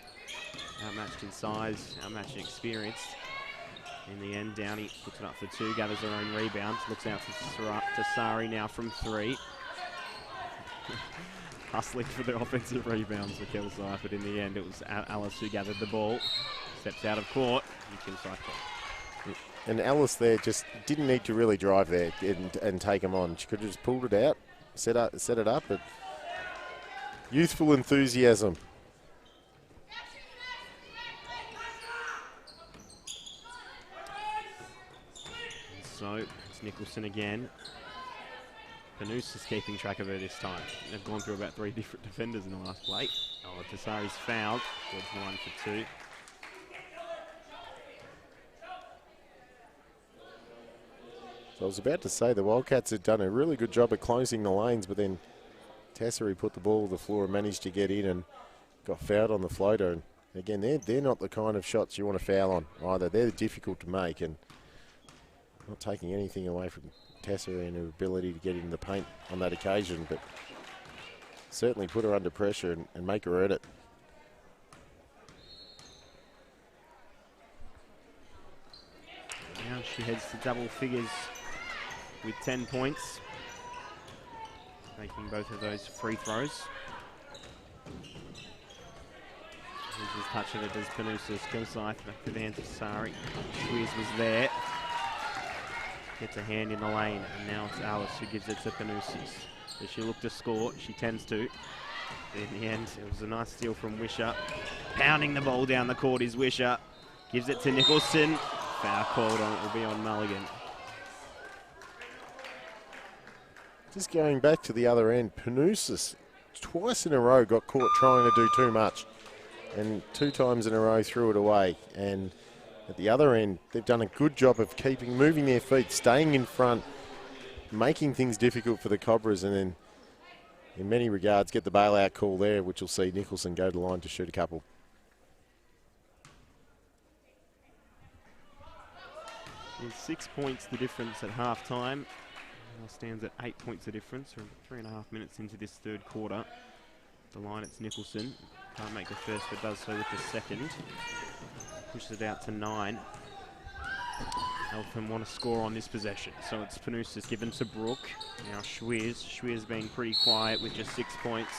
outmatched in size, outmatched in experience. In the end, Downey puts it up for 2, gathers her own rebounds, looks out to Sari now from 3. Hustling for the offensive rebounds for Kilsyth, but in the end it was Alice who gathered the ball, steps out of court, and Kilsyth ball. And Alice there just didn't need to really drive there and take him on. She could have just pulled it out, set it up, but youthful enthusiasm. So it's Nicholson again. Panousis is keeping track of her this time. They've gone through about 3 different defenders in the last play. Oh, Tassari's fouled. Towards the 1 for 2. So I was about to say the Wildcats had done a really good job at closing the lanes, but then Tassari put the ball to the floor and managed to get in and got fouled on the floater. And again, they're not the kind of shots you want to foul on either. They're difficult to make, and not taking anything away from Tassari and her ability to get in the paint on that occasion, but certainly put her under pressure and make her earn it. Now she heads to double figures with 10 points, making both of those free throws. Loses touch of it as Panousis. Kilsyth back to the hand to Sari. Squeeze was there. Gets a hand in the lane, and now it's Alice who gives it to Panousis. Does she look to score? She tends to. In the end, it was a nice steal from Wisher. Pounding the ball down the court is Wisher. Gives it to Nicholson. Foul called on it, will be on Mulligan. Just going back to the other end, Panousis twice in a row got caught trying to do too much, and 2 times in a row threw it away. And at the other end, they've done a good job of moving their feet, staying in front, making things difficult for the Cobras, and then in many regards get the bailout call there, which will see Nicholson go to the line to shoot a couple. It's 6 points the difference at half-time. Now stands at 8 points the difference. We're 3.5 minutes into this third quarter. The line, it's Nicholson. Can't make the first, but does so with the second. Pushes it out to 9. Eltham want to score on this possession. So it's Panousis given to Brooke. Now Schwiz. Schwiz being pretty quiet with just 6 points.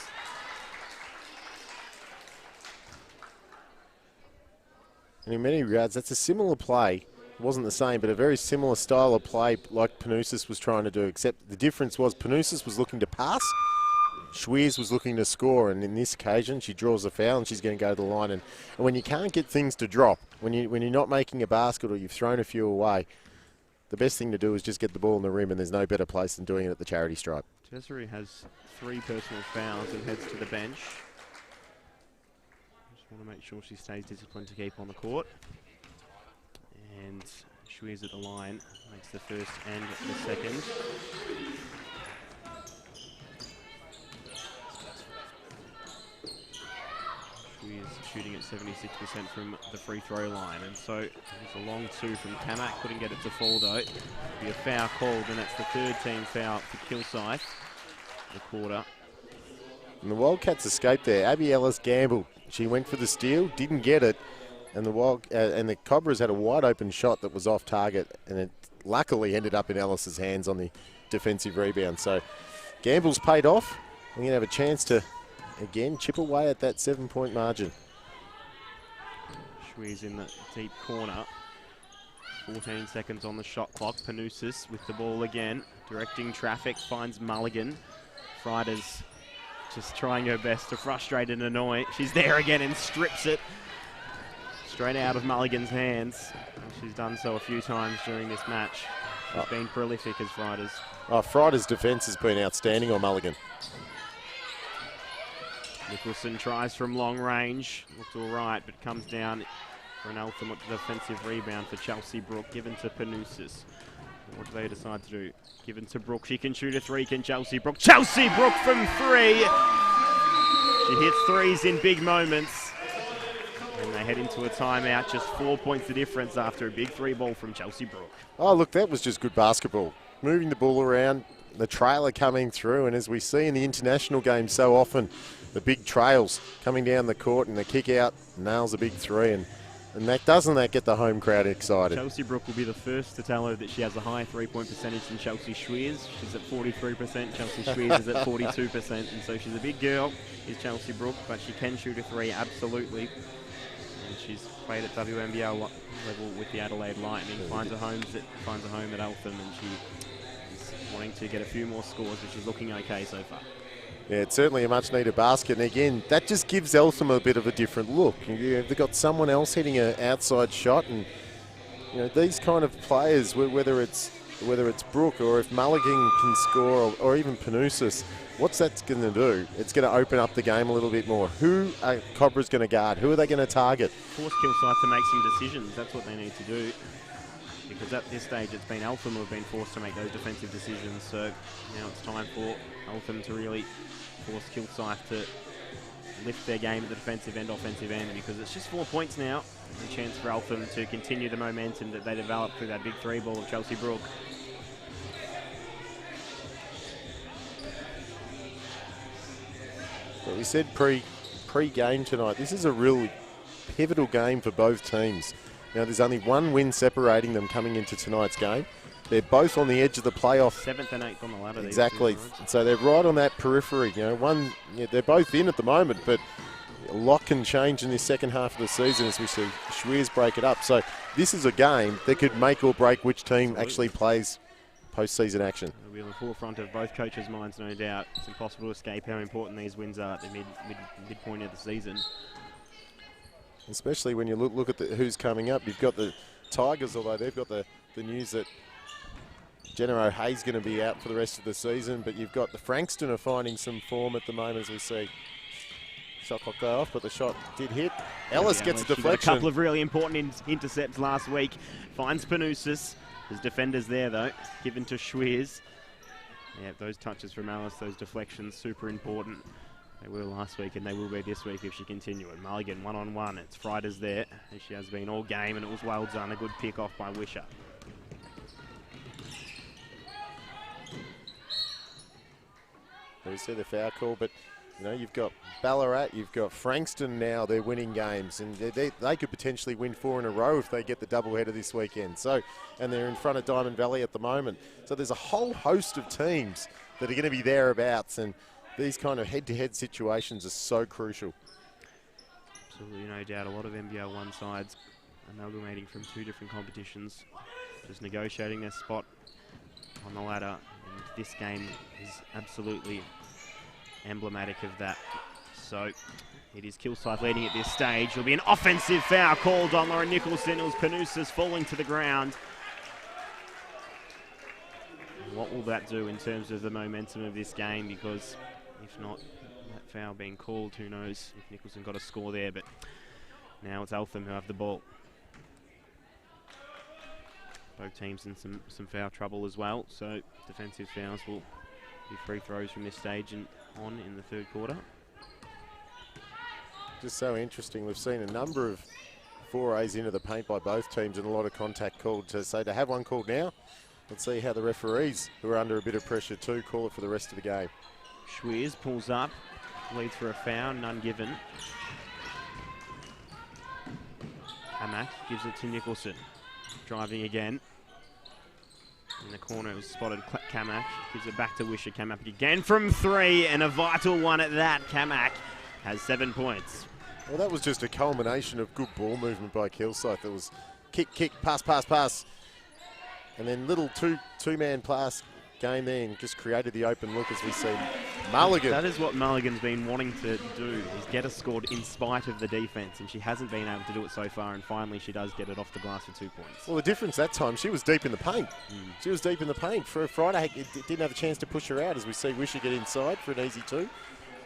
And in many regards, that's a similar play. It wasn't the same, but a very similar style of play like Panousis was trying to do, except the difference was Panousis was looking to pass, Schwiz was looking to score, and in this occasion she draws a foul and she's going to go to the line. And when you can't get things to drop, when you're not making a basket or you've thrown a few away, the best thing to do is just get the ball in the rim, and there's no better place than doing it at the charity stripe. Tassari has 3 personal fouls and heads to the bench. Just want to make sure she stays disciplined to keep on the court. And Schwiz at the line, makes the first and the second. Schwiz shooting at 76% from the free throw line. And so it's a long two from Tamak. Couldn't get it to fall though. Be a foul called, and that's the third team foul for Kilsyth. The quarter. And the Wildcats escaped there. Abby Ellis gambled. She went for the steal, didn't get it, and the Cobras had a wide open shot that was off target, and it luckily ended up in Ellis's hands on the defensive rebound. So gambles paid off. We're going to have a chance to again chip away at that 7-point margin. Schweers in the deep corner. 14 seconds on the shot clock. Panousis with the ball again, directing traffic, finds Mulligan. Frida's just trying her best to frustrate and annoy. She's there again and strips it straight out of Mulligan's hands. And she's done so a few times during this match. She's been prolific as Frida's. Frida's defence has been outstanding on Mulligan. Nicholson tries from long range. Looked all right, but comes down for an ultimate defensive rebound for Chelsea Brook, given to Panousis. What do they decide to do? Given to Brook. She can shoot a three, can Chelsea Brook? Chelsea Brook from three! She hits threes in big moments. And they head into a timeout, just 4 points the difference after a big three ball from Chelsea Brook. Oh, look, that was just good basketball. Moving the ball around, the trailer coming through, and as we see in the international game so often, the big trails coming down the court and the kick out nails a big three, and doesn't that get the home crowd excited? Chelsea Brook will be the first to tell her that she has a higher three-point percentage than Chelsea Schweers. She's at 43%, Chelsea Schweers is at 42%, and so she's a big girl, is Chelsea Brook, but she can shoot a three, absolutely. And she's played at WNBL level with the Adelaide Lightning, finds a home at Eltham, and she is wanting to get a few more scores, which is looking okay so far. Yeah, it's certainly a much-needed basket, and again, that just gives Eltham a bit of a different look. They've got someone else hitting an outside shot, and these kind of players, whether it's Brook or if Mulligan can score, or even Panousis, what's that going to do? It's going to open up the game a little bit more. Who are Cobras going to guard? Who are they going to target? Force Kilsyth to make some decisions. That's what they need to do. Because at this stage, it's been Eltham who have been forced to make those defensive decisions. So now it's time for Eltham to really force Kilsyth to lift their game at the defensive and offensive end, because it's just 4 points now. A chance for Eltham to continue the momentum that they developed through that big three ball of Chelsea Brook. But we said pre-game tonight, this is a really pivotal game for both teams. Now, there's only one win separating them coming into tonight's game. They're both on the edge of the playoff. 7th and 8th on the ladder. Exactly. So they're right on that periphery. They're both in at the moment, but a lot can change in this second half of the season as we see Schweers break it up. So this is a game that could make or break which team actually plays postseason action. It'll be on the forefront of both coaches' minds, no doubt. It's impossible to escape how important these wins are at the midpoint of the season. Especially when you look at who's coming up. You've got the Tigers, although they've got the news that Jenna O'Hay's going to be out for the rest of the season, but you've got the Frankston are finding some form at the moment, as we see. Shot clock go off, but the shot did hit. Ellis gets a deflection. A couple of really important intercepts last week. Finds Panousis. There's defenders there, though. Given to Schweers. Yeah, those touches from Ellis, those deflections, super important. They were last week, and they will be this week if she continues. Mulligan, one-on-one. It's Frida's there, as she has been all game, and it was well done. A good pick off by Wisher. We see the foul call, but you've got Ballarat, you've got Frankston now. They're winning games, and they could potentially win 4 in a row if they get the doubleheader this weekend. So, and they're in front of Diamond Valley at the moment. So there's a whole host of teams that are going to be thereabouts, and these kind of head-to-head situations are so crucial. Absolutely, no doubt. A lot of NBL1 sides amalgamating from 2 different competitions, just negotiating their spot on the ladder. And this game is absolutely emblematic of that. So it is Kilsyth leading at this stage. There'll be an offensive foul called on Lauren Nicholson. It was Panousis falling to the ground. What will that do in terms of the momentum of this game? Because if not, that foul being called, who knows if Nicholson got a score there. But now it's Eltham who have the ball. Both teams in some foul trouble as well. So defensive fouls will be free throws from this stage and on in the third quarter. just so interesting. We've seen a number of forays into the paint by both teams and a lot of contact called. So to have one called now, let's see how the referees, who are under a bit of pressure too, call it for the rest of the game. Schweers pulls up, leads for a foul, none given. Kamak gives it to Nicholson. Driving again. In the corner, it was spotted. Kamak gives it back to Wisher. Kamak again from 3, and a vital one at that. Kamak has 7 points. Well, that was just a culmination of good ball movement by Kilsyth. It was kick, kick, pass, pass, pass. And then little two-man pass game there and just created the open look as we see Mulligan. That is what Mulligan's been wanting to do, is get a score in spite of the defence, and she hasn't been able to do it so far, and finally she does get it off the glass for 2 points. Well, the difference that time, she was deep in the paint. She was deep in the paint. For Friday, it didn't have a chance to push her out, as we see Wisher get inside for an easy 2.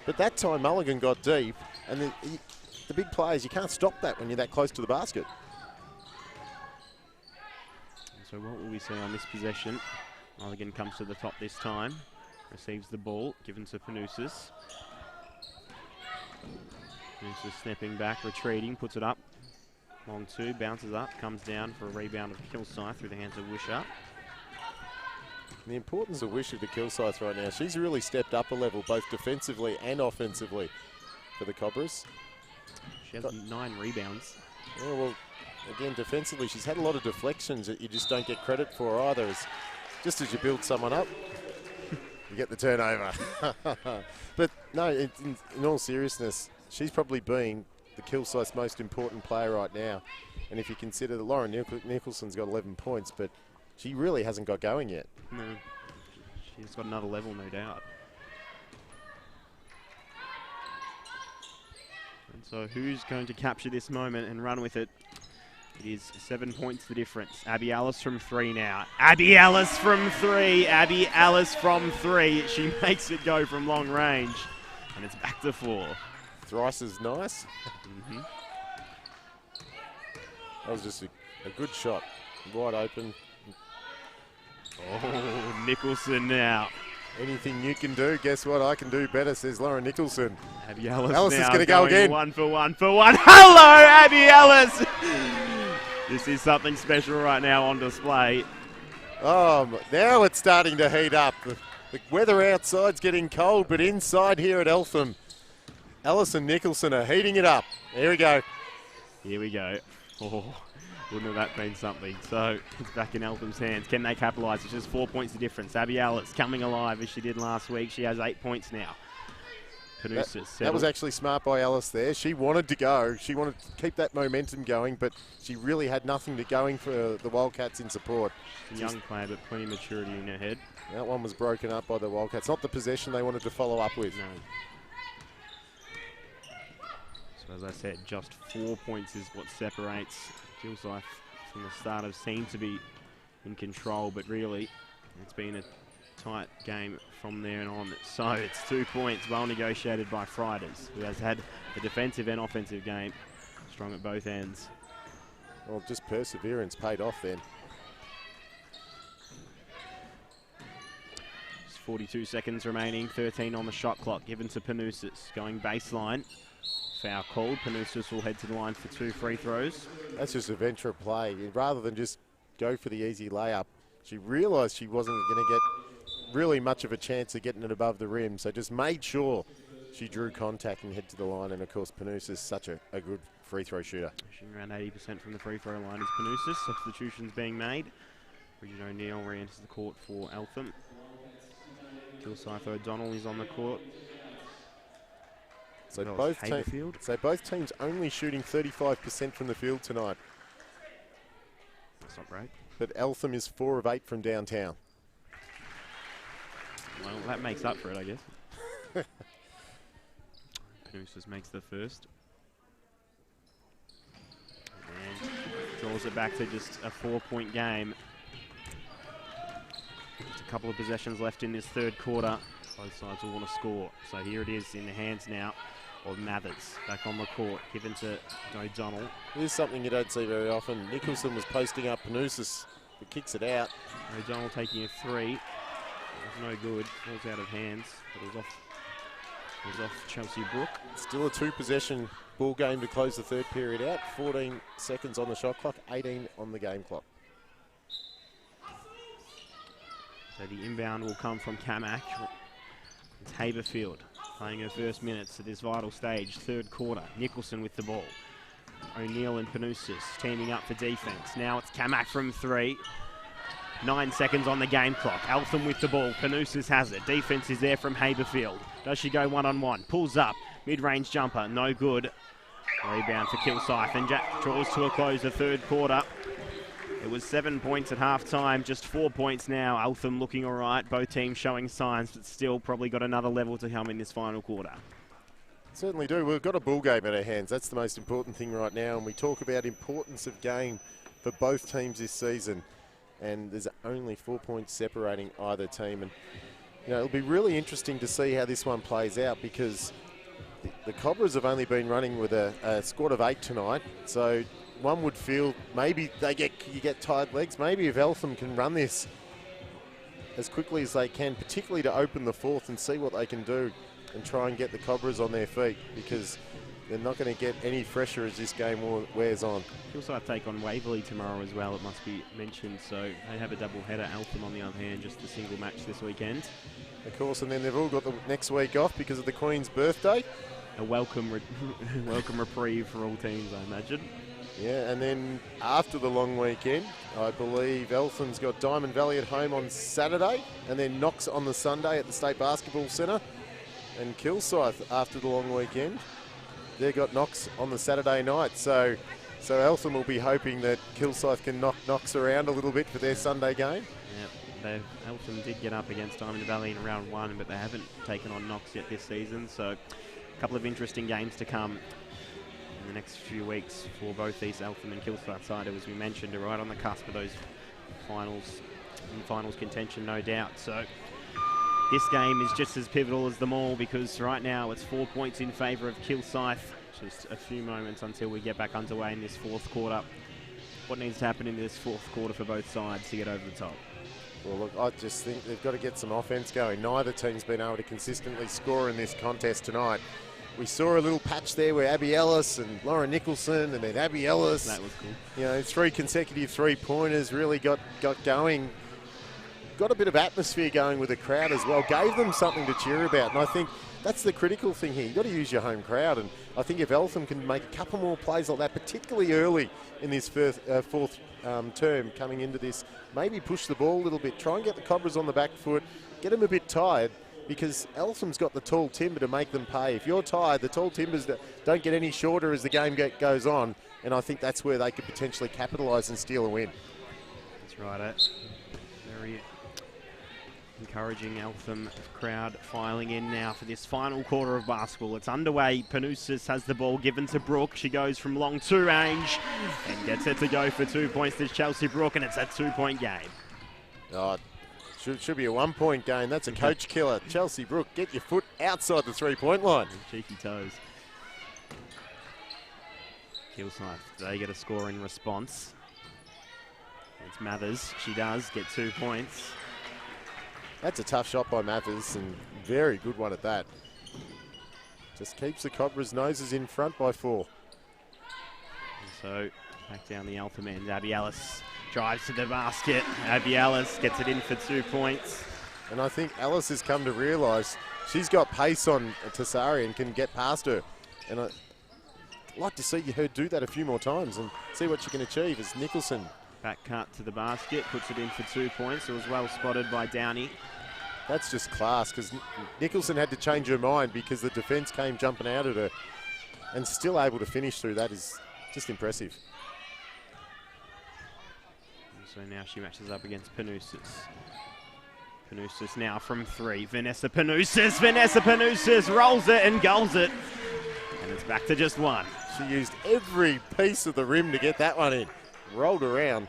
But that time, Mulligan got deep, and the big players, you can't stop that when you're that close to the basket. So what will we see on this possession? Mulligan comes to the top this time, receives the ball, given to Panousis. Panousis stepping back, retreating, puts it up. Long 2, bounces up, comes down for a rebound of Kilsyth through the hands of Wisher. The importance of Wisher to Kilsyth right now, she's really stepped up a level, both defensively and offensively for the Cobras. She has 9 rebounds. Yeah, well, again, defensively, she's had a lot of deflections that you just don't get credit for either. Just as you build someone up, you get the turnover. But no, in all seriousness, she's probably been the Kilsyth's most important player right now. And if you consider that Lauren Nicholson's got 11 points, but she really hasn't got going yet. No, she's got another level, no doubt. And so who's going to capture this moment and run with it? It is 7 points the difference. Abby Ellis from 3 now. Abby Ellis from 3. Abby Ellis from 3. She makes it go from long range. And it's back to 4. Thrice is nice. That was just a good shot. Wide open. Oh, Nicholson now. Anything you can do, guess what? I can do better, says Lauren Nicholson. Abby Ellis Ellis now is going to go again. 1 for 1 for 1. Hello, Abby Ellis. This is something special right now on display. Now it's starting to heat up. The weather outside's getting cold, but inside here at Eltham, Ellis and Nicholson are heating it up. Here we go. Here we go. Oh, wouldn't have that been something? So it's back in Eltham's hands. Can they capitalise? It's just 4 points the difference. Abby Ellis coming alive as she did last week. She has 8 points now. That was actually smart by Ellis there. She wanted to go. She wanted to keep that momentum going, but she really had nothing to going for the Wildcats in support. Young player, but plenty of maturity in her head. That one was broken up by the Wildcats. Not the possession they wanted to follow up with. No. So as I said, just 4 points is what separates Kilsyth from the start. Have seemed to be in control, but really it's been a tight game from there and on. So it's 2 points, well negotiated by Fridays, who has had a defensive and offensive game, strong at both ends. Well, just perseverance paid off then. Just 42 seconds remaining, 13 on the shot clock, given to Panousis, going baseline. Foul called. Panousis will head to the line for 2 free throws. That's just a venture play. Rather than just go for the easy layup, she realised she wasn't going to get really much of a chance of getting it above the rim, so just made sure she drew contact and head to the line. And of course, Panousis is such a good free throw shooter. Shooting around 80% from the free throw line is Panousis. Substitutions being made. Bridget O'Neill re-enters the court for Eltham. Kilsyth O'Donnell is on the court. So both teams only shooting 35% from the field tonight. That's not great. But Eltham is 4 of 8 from downtown. Well, that makes up for it, I guess. Panousis makes the first. And draws it back to just a 4-point game. Just a couple of possessions left in this third quarter. Both sides will want to score. So here it is in the hands now of Mathers. Back on the court, given to O'Donnell. Here's something you don't see very often. Nicholson was posting up Panousis, but kicks it out. O'Donnell taking a 3. It was no good. Falls out of hands, but it was off was off Chelsea Brook. Still a 2-possession ball game to close the third period out. 14 seconds on the shot clock, 18 on the game clock. So the inbound will come from Camac. It's Haberfield playing her first minutes at this vital stage, third quarter. Nicholson with the ball. O'Neill and Panousis teaming up for defence. Now it's Camac from 3. 9 seconds on the game clock. Eltham with the ball. Panousis has it. Defence is there from Haberfield. Does she go one-on-one? Pulls up. Mid-range jumper. No good. Rebound for Kilsyth. And Jack draws to a close the third quarter. It was 7 points at half-time. Just 4 points now. Eltham looking all right. Both teams showing signs, but still probably got another level to come in this final quarter. Certainly do. We've got a ball game in our hands. That's the most important thing right now. And we talk about importance of game for both teams this season. And there's only 4 points separating either team. And, you know, it'll be really interesting to see how this one plays out because the Cobras have only been running with a squad of 8 tonight. So one would feel maybe you get tired legs. Maybe if Eltham can run this as quickly as they can, particularly to open the fourth and see what they can do and try and get the Cobras on their feet because they're not going to get any fresher as this game wears on. Kilsyth take on Waverley tomorrow as well, it must be mentioned. So they have a double header. Eltham on the other hand, just a single match this weekend. Of course, and then they've all got the next week off because of the Queen's birthday. A welcome reprieve for all teams, I imagine. Yeah, and then after the long weekend, I believe Eltham's got Diamond Valley at home on Saturday and then Knox on the Sunday at the State Basketball Centre. And Kilsyth after the long weekend, they've got Knox on the Saturday night. So Eltham will be hoping that Kilsyth can knock Knox around a little bit for their Sunday game. Yeah, Eltham did get up against Diamond Valley in round 1, but they haven't taken on Knox yet this season. So a couple of interesting games to come in the next few weeks for both these Eltham and Kilsyth side, as we mentioned, are right on the cusp of those finals contention, no doubt. So this game is just as pivotal as them all because right now it's 4 points in favour of Kilsyth. Just a few moments until we get back underway in this fourth quarter. What needs to happen in this fourth quarter for both sides to get over the top? Well, look, I just think they've got to get some offense going. Neither team's been able to consistently score in this contest tonight. We saw a little patch there where Abby Ellis and Lauren Nicholson and then Abby Ellis. That was cool. You know, 3 consecutive three-pointers really got going. Got a bit of atmosphere going with the crowd as well. Gave them something to cheer about. And I think that's the critical thing here. You've got to use your home crowd. And I think if Eltham can make a couple more plays like that, particularly early in this fourth term coming into this, maybe push the ball a little bit, try and get the Cobras on the back foot, get them a bit tired, because Eltham's got the tall timber to make them pay. If you're tired, the tall timbers don't get any shorter as the game goes on, and I think that's where they could potentially capitalise and steal a win. That's right. Very encouraging Eltham crowd filing in now for this final quarter of basketball. It's underway. Panousis has the ball given to Brooke. She goes from long 2 range and gets it to go for 2 points to Chelsea Brooke, and it's a 2-point game. Oh, should be a 1-point game. That's a coach killer. Chelsea Brooke, get your foot outside the 3-point line. Cheeky toes. Kilsyth, they get a score in response. It's Mathers. She does get 2 points. That's a tough shot by Mathers, and very good one at that. Just keeps the Cobras' noses in front by 4. And so back down the Eltham end. Abby Ellis drives to the basket. Abby Ellis gets it in for 2 points. And I think Ellis has come to realise she's got pace on Tassari and can get past her. And I'd like to see her do that a few more times and see what she can achieve as Nicholson. Back cut to the basket, puts it in for 2 points. It was well spotted by Downey. That's just class, because Nicholson had to change her mind because the defence came jumping out at her, and still able to finish through that is just impressive. And so now she matches up against Panousis. Panousis now from 3. Vanessa Panousis rolls it and goals it. And it's back to just 1. She used every piece of the rim to get that one in. Rolled around.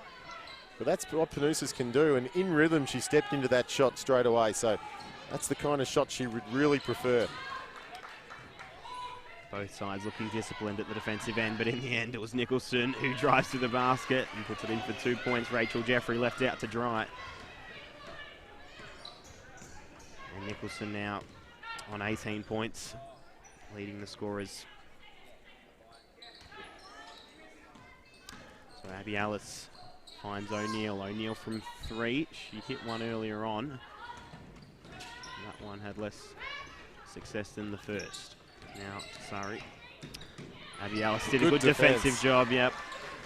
But that's what Panousis can do, and in rhythm she stepped into that shot straight away, so that's the kind of shot she would really prefer. Both sides looking disciplined at the defensive end, but in the end it was Nicholson who drives to the basket and puts it in for 2 points. Rachel Jeffrey left out to dry. And Nicholson now on 18 points, leading the scorers. So Abby Alice finds O'Neill. O'Neill from 3. She hit one earlier on. That one had less success than the first. Now, sorry. Abby Alice did a good defensive job, yep.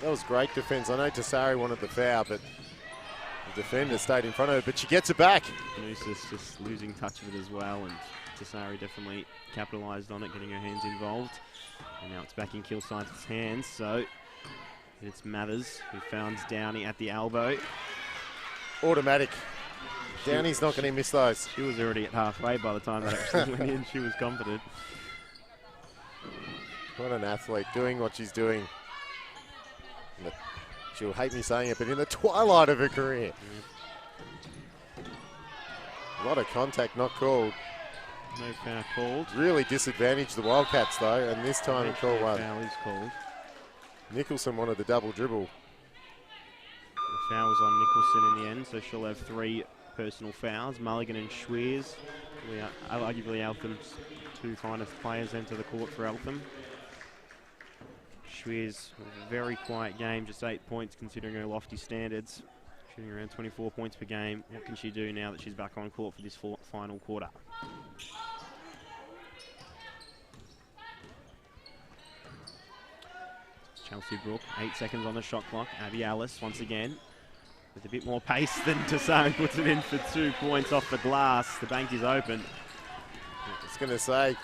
That was great defence. I know Tassari wanted the foul, but the defender stayed in front of her, but she gets it back. Noosa's just losing touch of it as well, and Tassari definitely capitalised on it, getting her hands involved. And now it's back in Kilsyth's hands, so it's Mathers who founds Downey at the elbow. Automatic. Downey's not going to miss those. She was already at halfway by the time that actually went in. She was confident. What an athlete, doing what she's doing. She'll hate me saying it, but in the twilight of her career. A lot of contact not called. No foul called. Really disadvantaged the Wildcats though, and this time it called one. Foul is called. Nicholson wanted the double dribble. The foul was on Nicholson in the end, so she'll have 3 personal fouls. Mulligan and Schweers, arguably Eltham's 2 finest players, enter the court for Eltham. Schweers, a very quiet game, just 8 points considering her lofty standards. Shooting around 24 points per game. What can she do now that she's back on court for this final quarter? Chelsea Brook, 8 seconds on the shot clock. Abby Alice once again with a bit more pace than Tassari, puts it in for 2 points off the glass. The bank is open. I was going to say,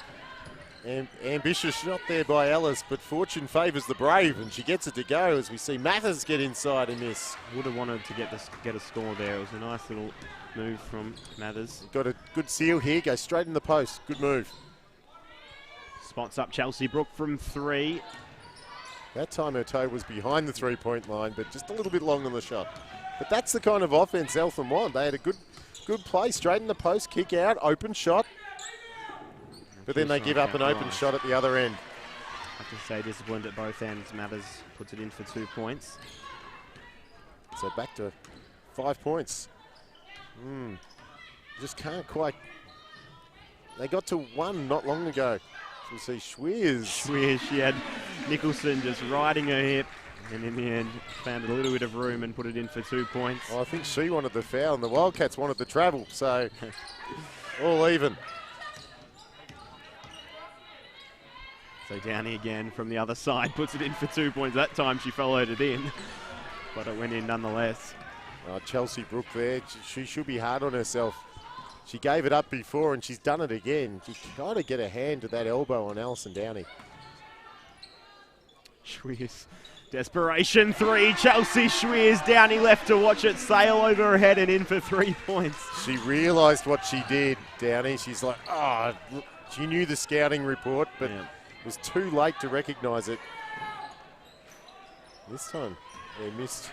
ambitious shot there by Ellis, but fortune favours the brave, and she gets it to go as we see Mathers get inside and miss. Would have wanted to get a score there. It was a nice little move from Mathers. Got a good seal here, go straight in the post. Good move. Spots up Chelsea Brook from 3. That time her toe was behind the 3-point line, but just a little bit long on the shot. But that's the kind of offense Eltham want. They had a good play, straight in the post, kick out, open shot. But then they give up an open shot at the other end. I have to say disciplined at both ends. Mathers puts it in for 2 points. So back to 5 points. Just can't quite. They got to 1 not long ago. We see Schweers. She had Nicholson just riding her hip, and in the end found a little bit of room and put it in for 2 points. Well, I think she wanted the foul and the Wildcats wanted the travel, so all even. So Downey again from the other side puts it in for 2 points. That time she followed it in, but it went in nonetheless. Chelsea Brook there, she should be hard on herself. She gave it up before and she's done it again. She's got to get a hand to that elbow on Alison Downey. Schweers, desperation 3. Chelsea Schweers, Downey left to watch it sail over her head and in for 3 points. She realised what she did, Downey. She's like, she knew the scouting report, but it was too late to recognise it. This time, they missed.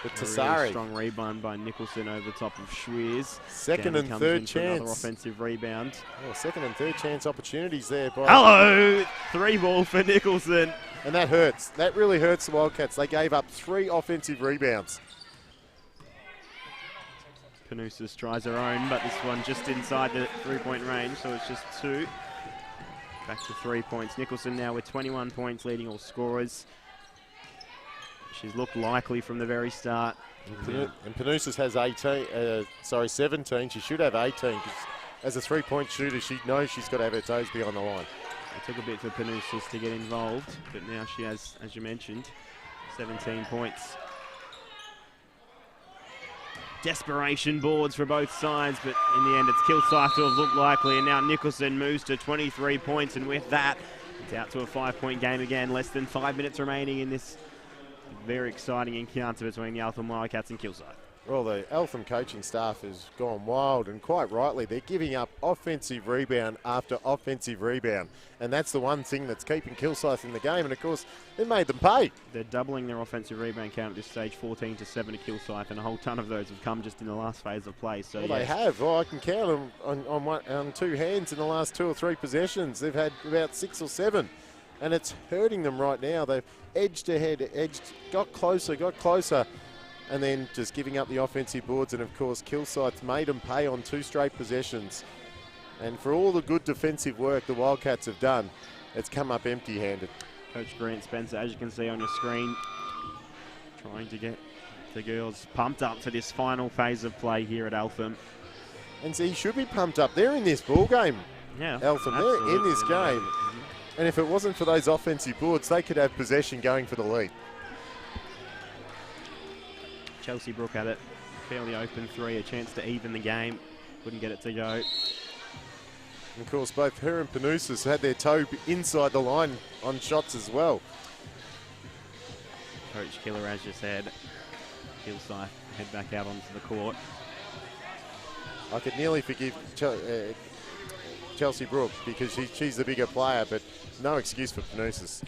But Tassari. Really strong rebound by Nicholson over the top of Schweers. Second and third chance. Another offensive rebound. Second and third chance opportunities there. Hello! 3 ball for Nicholson. And that hurts. That really hurts the Wildcats. They gave up 3 offensive rebounds. Panousis tries her own, but this one just inside the 3-point range, so it's just 2. Back to 3 points. Nicholson now with 21 points, leading all scorers. She's looked likely from the very start. And Panousis has 17. She should have 18 because as a 3-point shooter, she knows she's got to have her toes behind the line. It took a bit for Panousis to get involved, but now she has, as you mentioned, 17 points. Desperation boards for both sides, but in the end it's Kilsyth to have looked likely, and now Nicholson moves to 23 points, and with that, it's out to a 5-point game again. Less than 5 minutes remaining in this very exciting encounter between the Eltham Wildcats and Kilsyth. Well, the Eltham coaching staff has gone wild, and quite rightly. They're giving up offensive rebound after offensive rebound, and that's the one thing that's keeping Kilsyth in the game, and of course, it made them pay. They're doubling their offensive rebound count at this stage, 14 to 7 to Kilsyth, and a whole ton of those have come just in the last phase of play. So well, they have. I can count them on 2 hands in the last 2 or 3 possessions. They've had about 6 or 7. And it's hurting them right now. They've edged ahead, got closer, and then just giving up the offensive boards. And of course, Kilsyth made them pay on 2 straight possessions. And for all the good defensive work the Wildcats have done, it's come up empty-handed. Coach Grant Spencer, as you can see on your screen, trying to get the girls pumped up for this final phase of play here at Eltham. And so he should be pumped up. They're in this ball game, yeah, Eltham. absolutely. They're in this game. And if it wasn't for those offensive boards, they could have possession going for the lead. Chelsea Brook had it. Fairly open three, a chance to even the game. Couldn't get it to go. And of course, both her and Panousis had their toe inside the line on shots as well. Coach Killer, as you said, Kilsyth head back out onto the court. I could nearly forgive Chelsea Brook because she's the bigger player, but no excuse for Panousis.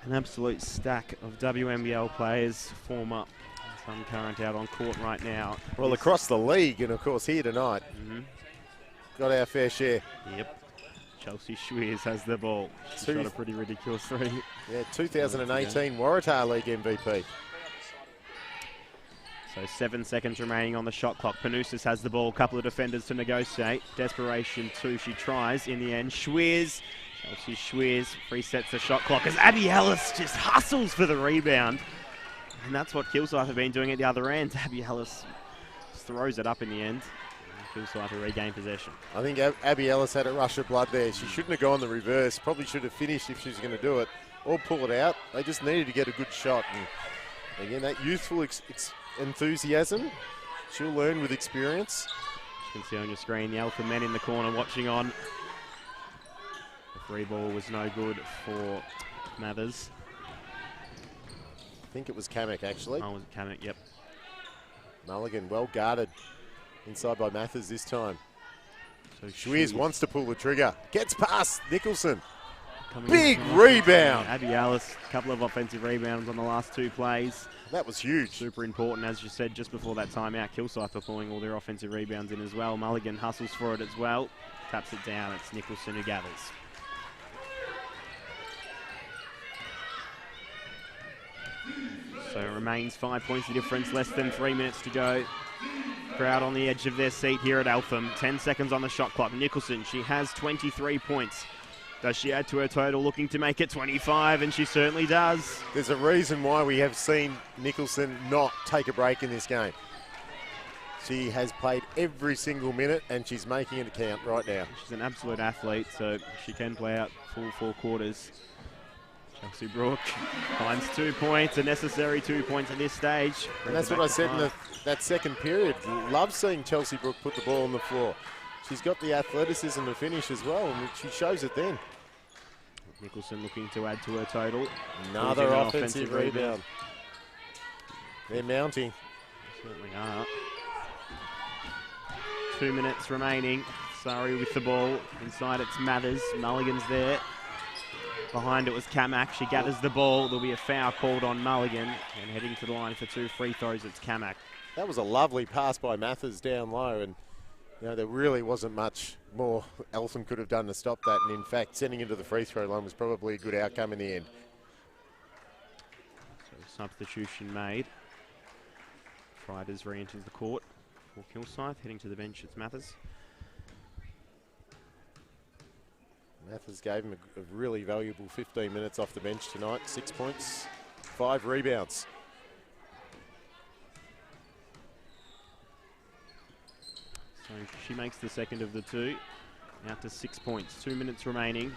An absolute stack of WNBL players form up. Some current out on court right now. Well, across the league, and of course here tonight, got our fair share. Yep. Chelsea Schweers has the ball. She's got a pretty ridiculous three. Yeah, 2018 Waratah League MVP. So 7 seconds remaining on the shot clock. Panousis has the ball. Couple of defenders to negotiate. Desperation 2. She tries in the end. Schweers. Chelsea Schweers resets the shot clock as Abby Ellis just hustles for the rebound. And that's what Kilsyth have been doing at the other end. Abby Ellis throws it up in the end. Kilsyth will regain possession. I think Abby Ellis had a rush of blood there. She shouldn't have gone the reverse. Probably should have finished if she was going to do it, or pull it out. They just needed to get a good shot. And again, that youthful enthusiasm, she'll learn with experience. You can see on your screen the Eltham men in the corner watching on. The free ball was no good for Mathers. I think it was Kamek, actually. Oh, it was Kamek, yep. Mulligan well guarded inside by Mathers this time. So Schweers wants to pull the trigger. Gets past Nicholson. Big rebound. Abby Ellis, a couple of offensive rebounds on the last 2 plays. That was huge. Super important, as you said, just before that timeout. Kilsyth are pulling all their offensive rebounds in as well. Mulligan hustles for it as well. Taps it down. It's Nicholson who gathers. So it remains 5 points the difference, less than 3 minutes to go. Crowd on the edge of their seat here at Eltham. 10 seconds on the shot clock. Nicholson, she has 23 points. Does she add to her total, looking to make it 25? And she certainly does. There's a reason why we have seen Nicholson not take a break in this game. She has played every single minute and she's making it count right now. She's an absolute athlete, so she can play out full 4 quarters. Chelsea Brook finds 2 points, a necessary 2 points at this stage. And that's what I said in that second period. Love seeing Chelsea Brook put the ball on the floor. She's got the athleticism to finish as well, and she shows it then. Nicholson looking to add to her total. Another offensive rebound. They're mounting. They certainly are. 2 minutes remaining. Surrey with the ball. Inside it's Mathers. Mulligan's there. Behind it was Kamak. She gathers the ball. There'll be a foul called on Mulligan. And heading to the line for 2 free throws, it's Kamak. That was a lovely pass by Mathers down low. And there really wasn't much more Eltham could have done to stop that. And in fact, sending into the free throw line was probably a good outcome in the end. So substitution made. Fridays re-enters the court for Kilsyth. Heading to the bench, it's Mathers. Mathers gave him a really valuable 15 minutes off the bench tonight. 6 points, 5 rebounds. So she makes the second of the 2. Out to 6 points. 2 minutes remaining.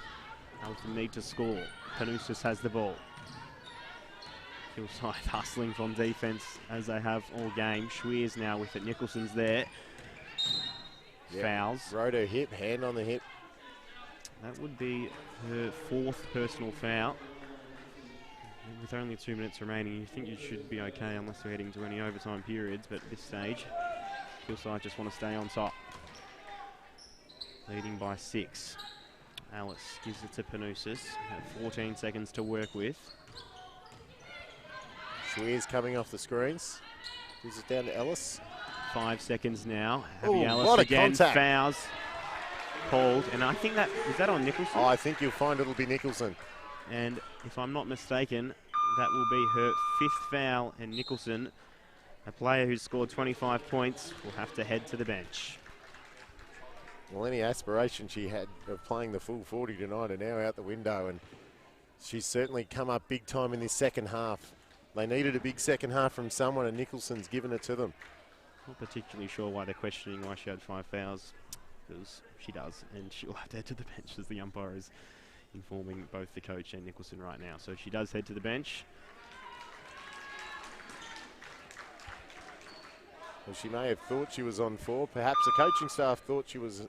Eltham need to score. Panousis has the ball. Kilsyth hustling from defence as they have all game. Schweers now with it. Nicholson's there. Yep. Fouls. Rode her hip, hand on the hip. That would be her 4th personal foul. And with only 2 minutes remaining, you think you should be okay unless we're heading to any overtime periods, but at this stage, Kilsyth just want to stay on top. Leading by 6. Alice gives it to Panousis. 14 seconds to work with. Schweers coming off the screens. Gives it down to Ellis. 5 seconds now. Abby Ellis what a again contact. Fouls. Called, and I think that, is that on Nicholson? Oh, I think you'll find it'll be Nicholson. And if I'm not mistaken, that will be her 5th foul, and Nicholson, a player who's scored 25 points, will have to head to the bench. Well, any aspiration she had of playing the full 40 tonight are now out the window, and she's certainly come up big time in this second half. They needed a big second half from someone, and Nicholson's given it to them. Not particularly sure why they're questioning why she had 5 fouls, because she does, and she'll have to head to the bench as the umpire is informing both the coach and Nicholson right now. So she does head to the bench. Well, she may have thought she was on 4. Perhaps the coaching staff thought she was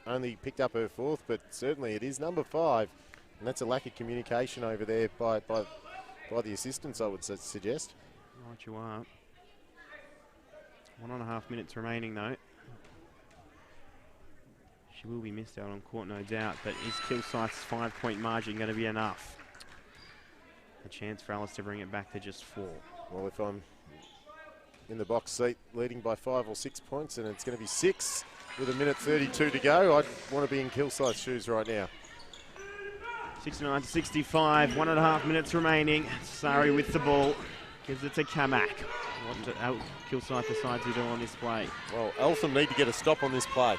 only picked up her 4th, but certainly it is number 5. And that's a lack of communication over there by the assistants, I would suggest. Right you are. 1.5 minutes remaining, though. She will be missed out on court, no doubt, but is Kilsyth's 5-point margin going to be enough? A chance for Alice to bring it back to just 4. Well, if I'm in the box seat leading by 5 or 6 points, and it's going to be 6 with 1:32 to go, I'd want to be in Kilsyth's shoes right now. 69 to 65, 1.5 minutes remaining. Sari with the ball, gives it to Kamak. What do Kilsyth decides to do on this play? Well, Eltham need to get a stop on this play.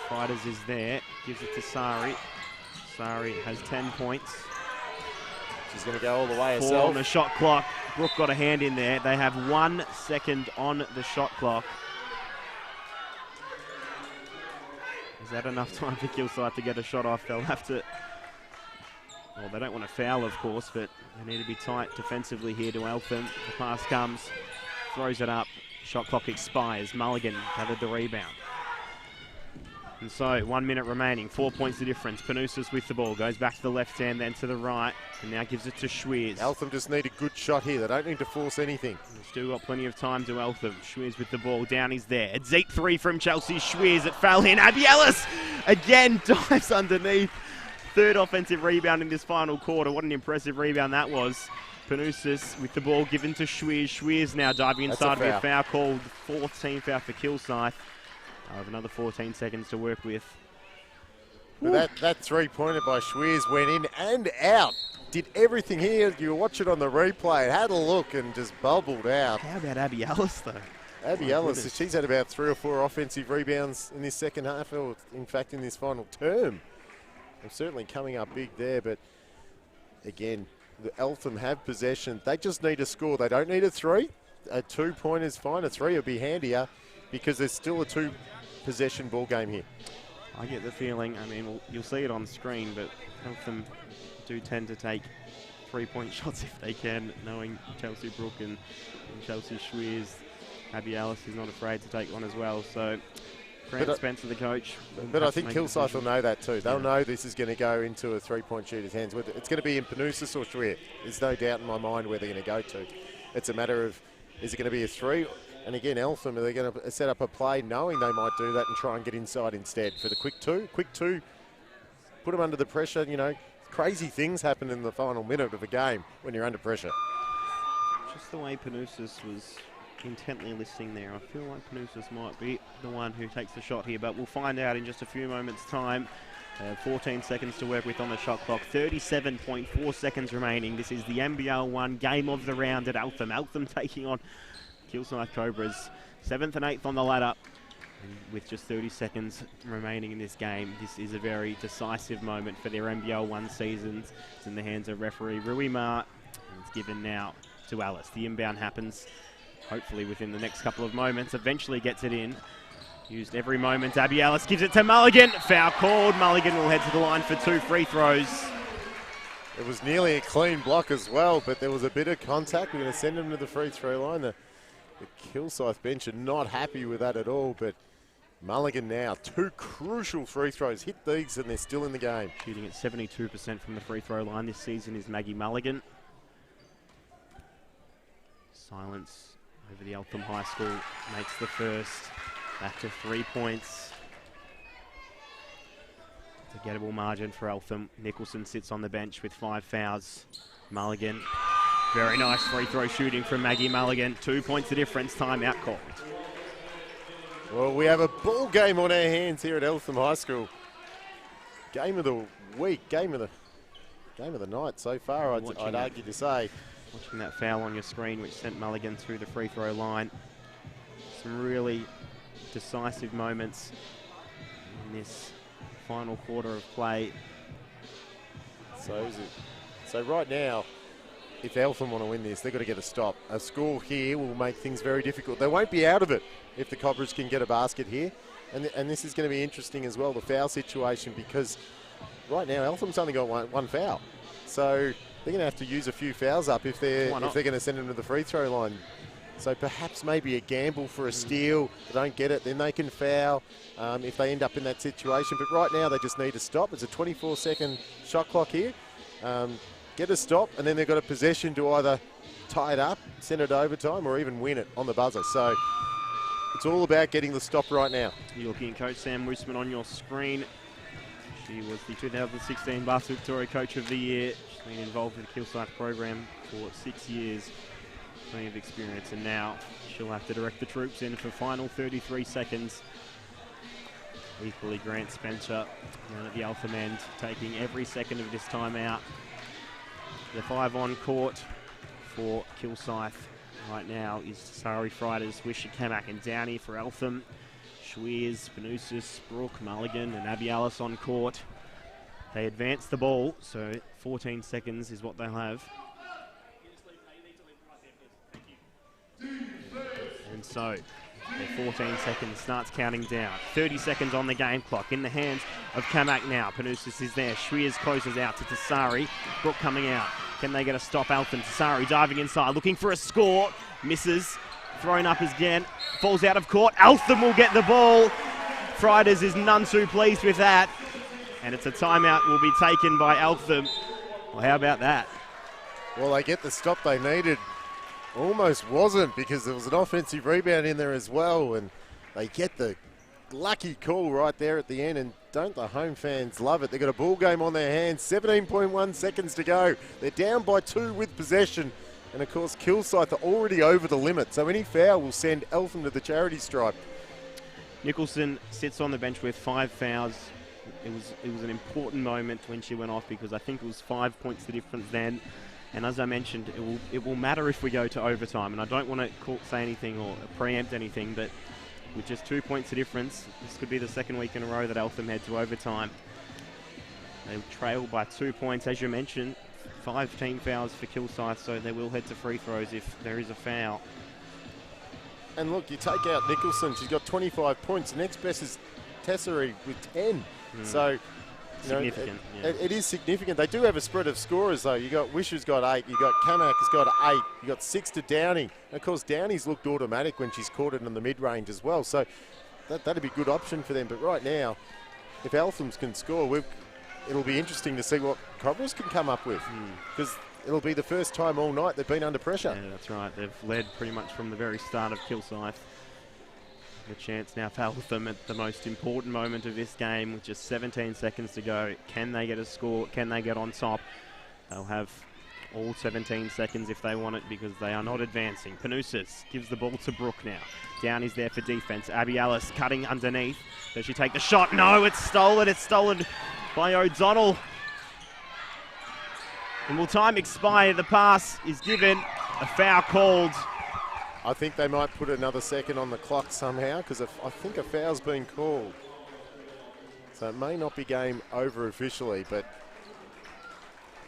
Fighters is there, gives it to Sari. Sari has 10 points. She's going to go all the way 4 herself. on the shot clock. Brooke got a hand in there. They have 1 second on the shot clock. Is that enough time for Kilsyth to get a shot off? They'll have to... Well, they don't want to foul, of course, but they need to be tight defensively here to Eltham. The pass comes, throws it up. Shot clock expires. Mulligan gathered the rebound. And so, 1 minute remaining, 4 points the difference. Panousis with the ball, goes back to the left hand, then to the right, and now gives it to Schweers. Eltham just need a good shot here. They don't need to force anything. They've still got plenty of time to Eltham. Schweers with the ball, down he's there. It's 8-3 from Chelsea. Schweers, it fell in. Abby Ellis again dives underneath. 3rd offensive rebound in this final quarter. What an impressive rebound that was. Panousis with the ball given to Schweers. Schweers now diving inside with a foul called. 14th foul for Kilsyth. I have another 14 seconds to work with. But that 3-pointer by Schweers went in and out. Did everything here. You watch it on the replay. It had a look and just bubbled out. How about Abby Ellis, though? Abby Ellis, she's had about 3 or 4 offensive rebounds in this second half, or in fact in this final term. They're certainly coming up big there, but again, the Eltham have possession. They just need a score. They don't need a 3. A 2-point is fine. A 3 would be handier because there's still a 2-possession ball game here. I get the feeling, I mean, you'll see it on screen, but Eltham do tend to take 3-point shots if they can, knowing Chelsea Brooke and Chelsea Schweers. Abby Ellis is not afraid to take one as well, so Grant Spencer, the coach. But I think Kilsyth will know that too. They'll know this is going to go into a 3-point shooter's hands. It's going to be in Panousis or Schweer. There's no doubt in my mind where they're going to go to. It's a matter of, is it going to be a 3? And again, Eltham, are they going to set up a play knowing they might do that and try and get inside instead for the quick 2? Quick 2, put them under the pressure. You know, crazy things happen in the final minute of a game when you're under pressure. Just the way Panousis was intently listening there. I feel like Panousis might be the one who takes the shot here, but we'll find out in just a few moments' time. 14 seconds to work with on the shot clock. 37.4 seconds remaining. This is the NBL1 game of the round at Eltham. Eltham taking on Kilsyth Cobras. 7th and 8th on the ladder. And with just 30 seconds remaining in this game, this is a very decisive moment for their NBL1 seasons. It's in the hands of referee Rui Ma, and it's given now to Alice. The inbound happens hopefully within the next couple of moments. Eventually gets it in. Used every moment. Abby Ellis gives it to Mulligan. Foul called. Mulligan will head to the line for 2 free throws. It was nearly a clean block as well, but there was a bit of contact. We're going to send him to the free throw line. The Kilsyth bench are not happy with that at all, but Mulligan now, 2 crucial free throws. Hit these and they're still in the game. Shooting at 72% from the free throw line this season is Maggie Mulligan. Silence over the Eltham High School makes the first. Back to 3 points. It's a gettable margin for Eltham. Nicholson sits on the bench with 5 fouls. Mulligan, very nice free throw shooting from Maggie Mulligan. 2 points the difference, timeout called. Well, we have a ball game on our hands here at Eltham High School. Game of the week, game of the night so far, I'd argue to say. Watching that foul on your screen, which sent Mulligan through the free throw line. Some really decisive moments in this final quarter of play. So right now, if Eltham want to win this, they've got to get a stop. A score here will make things very difficult. They won't be out of it if the Cobras can get a basket here. And this is going to be interesting as well, the foul situation, because right now Eltham's only got one foul. So they're going to have to use a few fouls up if they're going to send them to the free throw line. So perhaps maybe a gamble for a steal. They don't get it, then they can foul if they end up in that situation. But right now they just need to stop. It's a 24-second shot clock here. Get a stop, and then they've got a possession to either tie it up, send it to overtime, or even win it on the buzzer. So it's all about getting the stop right now. You're looking at Coach Sam Woosman on your screen. She was the 2016 Basketball Victoria Coach of the Year. She's been involved with the Kilsyth program for 6 years. Plenty of experience, and now she'll have to direct the troops in for final 33 seconds. Equally, Grant Spencer down at the Eltham end, taking every second of this time out. The 5 on court for Kilsyth right now is Sari Fridays, Wisher, Kamak and Downey for Eltham. Schweers, Panousis, Brooke, Mulligan and Abby Alice on court. They advance the ball, so 14 seconds is what they'll have. And so the 14 seconds starts counting down. 30 seconds on the game clock in the hands of Kamak now. Panousis is there. Schweers closes out to Tassari. Brooke coming out. Can they get a stop? Eltham. Tassari diving inside, looking for a score. Misses. Thrown up again. Falls out of court. Eltham will get the ball. Fridays is none too pleased with that. And it's a timeout will be taken by Eltham. Well, how about that? Well, they get the stop they needed. Almost wasn't, because there was an offensive rebound in there as well, and they get the lucky call right there at the end. And don't the home fans love it? They've got a ball game on their hands, 17.1 seconds to go. They're down by 2 with possession, and of course Kilsyth are already over the limit, so any foul will send Eltham to the charity stripe. Nicholson sits on the bench with 5 fouls. It was an important moment when she went off, because I think it was 5 points the difference then. And as I mentioned, it will matter if we go to overtime. And I don't want to say anything or preempt anything, but with just 2 points of difference, this could be the second week in a row that Eltham head to overtime. They trail by 2 points, as you mentioned. 5 team fouls for Kilsyth, so they will head to free throws if there is a foul. And look, you take out Nicholson, she's got 25 points. The next best is Tessari with 10. So significant. It is significant. They do have a spread of scorers, though. You got Wisher's got 8, you got Kamak has got 8, you got 6 to Downey. And of course, Downey's looked automatic when she's caught it in the mid-range as well. So that'd be a good option for them. But right now, if Elthams can score, it'll be interesting to see what Cobras can come up with, because it'll be the first time all night they've been under pressure. Yeah, that's right. They've led pretty much from the very start of Kilsyth. A chance now for Eltham at the most important moment of this game with just 17 seconds to go. Can they get a score? Can they get on top? They'll have all 17 seconds if they want it, because they are not advancing. Panousis gives the ball to Brooke now. Downey's there for defense. Abby Alice cutting underneath. Does she take the shot? No, it's stolen. It's stolen by O'Donnell. And will time expire? The pass is given. A foul called. I think they might put another second on the clock somehow, because I think a foul's been called. So it may not be game over officially, but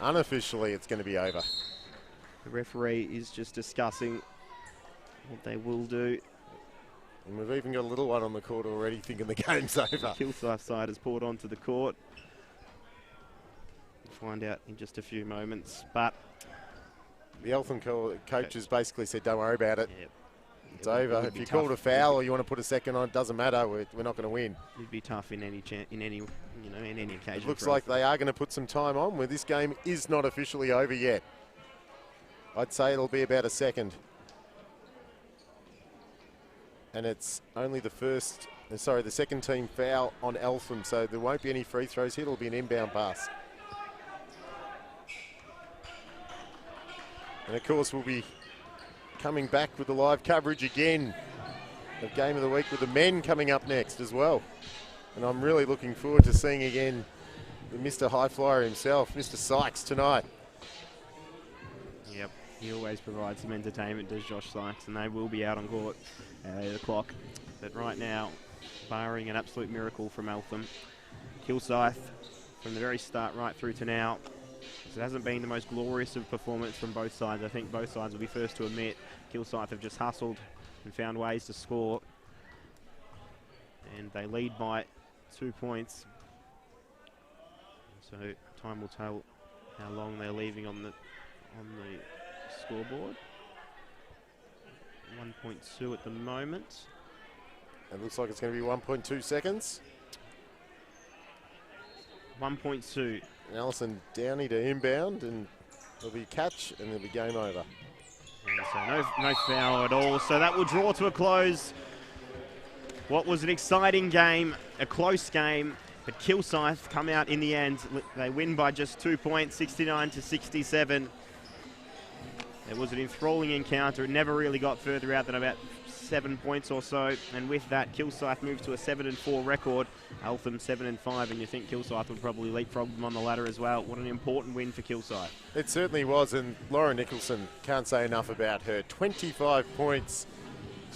unofficially it's going to be over. The referee is just discussing what they will do. And we've even got a little one on the court already thinking the game's over. The Kilsyth side has poured onto the court. We'll find out in just a few moments, but the Eltham coaches basically said, don't worry about it. Yep. It's over. If you called a foul or you want to put a second on, it doesn't matter. We're not going to win. It'd be tough in any occasion. It looks like they are going to put some time on, where this game is not officially over yet. I'd say it'll be about a second. And it's only the second team foul on Eltham, so there won't be any free throws here. It'll be an inbound pass. And of course, we'll be coming back with the live coverage again of Game of the Week, with the men coming up next as well. And I'm really looking forward to seeing again Mr. High Flyer himself, Mr. Sykes, tonight. Yep. He always provides some entertainment, does Josh Sykes, and they will be out on court at 8 o'clock. But right now, barring an absolute miracle from Eltham, Kilsyth, from the very start right through to now, it hasn't been the most glorious of performance from both sides. I think both sides will be first to admit Kilsyth have just hustled and found ways to score. And they lead by 2 points. So time will tell how long they're leaving on the scoreboard. 1.2 at the moment. It looks like it's going to be 1.2 seconds. 1.2. And Alison Downey to inbound, and there'll be catch, and there'll be game over. And so no foul at all. So that will draw to a close. What was an exciting game, a close game, but Kilsyth come out in the end. They win by just 2 points, 69-67. It was an enthralling encounter. It never really got further out than about 7 points or so. And with that, Kilsyth moves to a 7-4 record. Eltham 7-5, and you think Kilsyth would probably leapfrog them on the ladder as well. What an important win for Kilsyth. It certainly was, and Laura Nicholson, can't say enough about her. 25 points.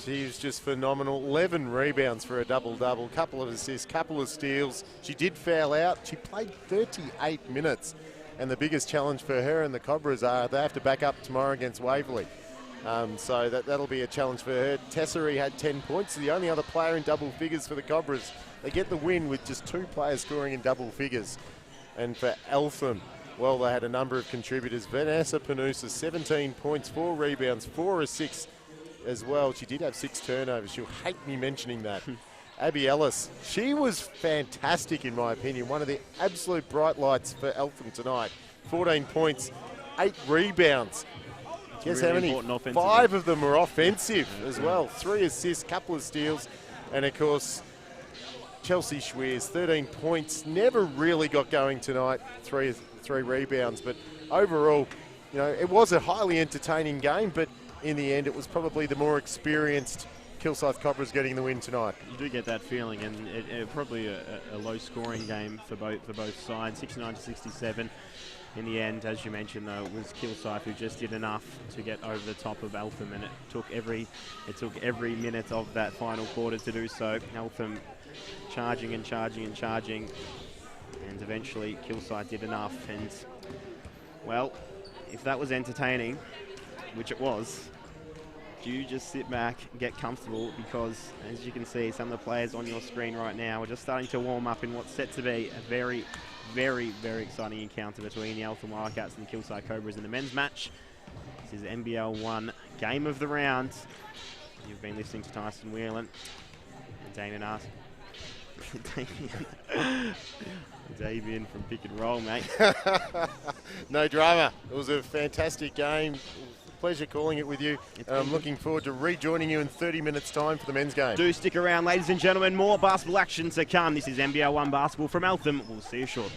She's just phenomenal. 11 rebounds for a double-double, couple of assists, couple of steals. She did foul out. She played 38 minutes. And the biggest challenge for her and the Cobras are they have to back up tomorrow against Waverley. So that'll be a challenge for her. Tessary had 10 points, the only other player in double figures for the Cobras. They get the win with just 2 players scoring in double figures. And for Eltham, well, they had a number of contributors. Vanessa Panusa, 17 points, 4 rebounds, 4 assists as well. She did have 6 turnovers. She'll hate me mentioning that. Abby Ellis, she was fantastic in my opinion. One of the absolute bright lights for Eltham tonight. 14 points, 8 rebounds. Guess really how many? 5 of them were offensive as well. 3 assists, couple of steals, and of course, Chelsea Schweers, 13 points. Never really got going tonight. 3 rebounds, but overall, you know, it was a highly entertaining game. But in the end, it was probably the more experienced Kilsyth Cobras getting the win tonight. You do get that feeling, and it probably a low-scoring game for both sides. 69-67. In the end, as you mentioned, though, it was Kilsyth who just did enough to get over the top of Eltham, and it took every minute of that final quarter to do so. Eltham charging and charging and charging, and eventually Kilsyth did enough. And well, if that was entertaining, which it was, you just sit back and get comfortable, because as you can see, some of the players on your screen right now are just starting to warm up in what's set to be a very, very, very exciting encounter between the Eltham Wildcats and the Kilsyth Cobras in the men's match. This is NBL1 game of the round. You've been listening to Tyson Whelan and Damien Arthur. Damien from Pick and Roll, mate. No drama. It was a fantastic game. Pleasure calling it with you. I'm looking forward to rejoining you in 30 minutes' time for the men's game. Do stick around, ladies and gentlemen. More basketball action to come. This is NBL1 Basketball from Eltham. We'll see you shortly.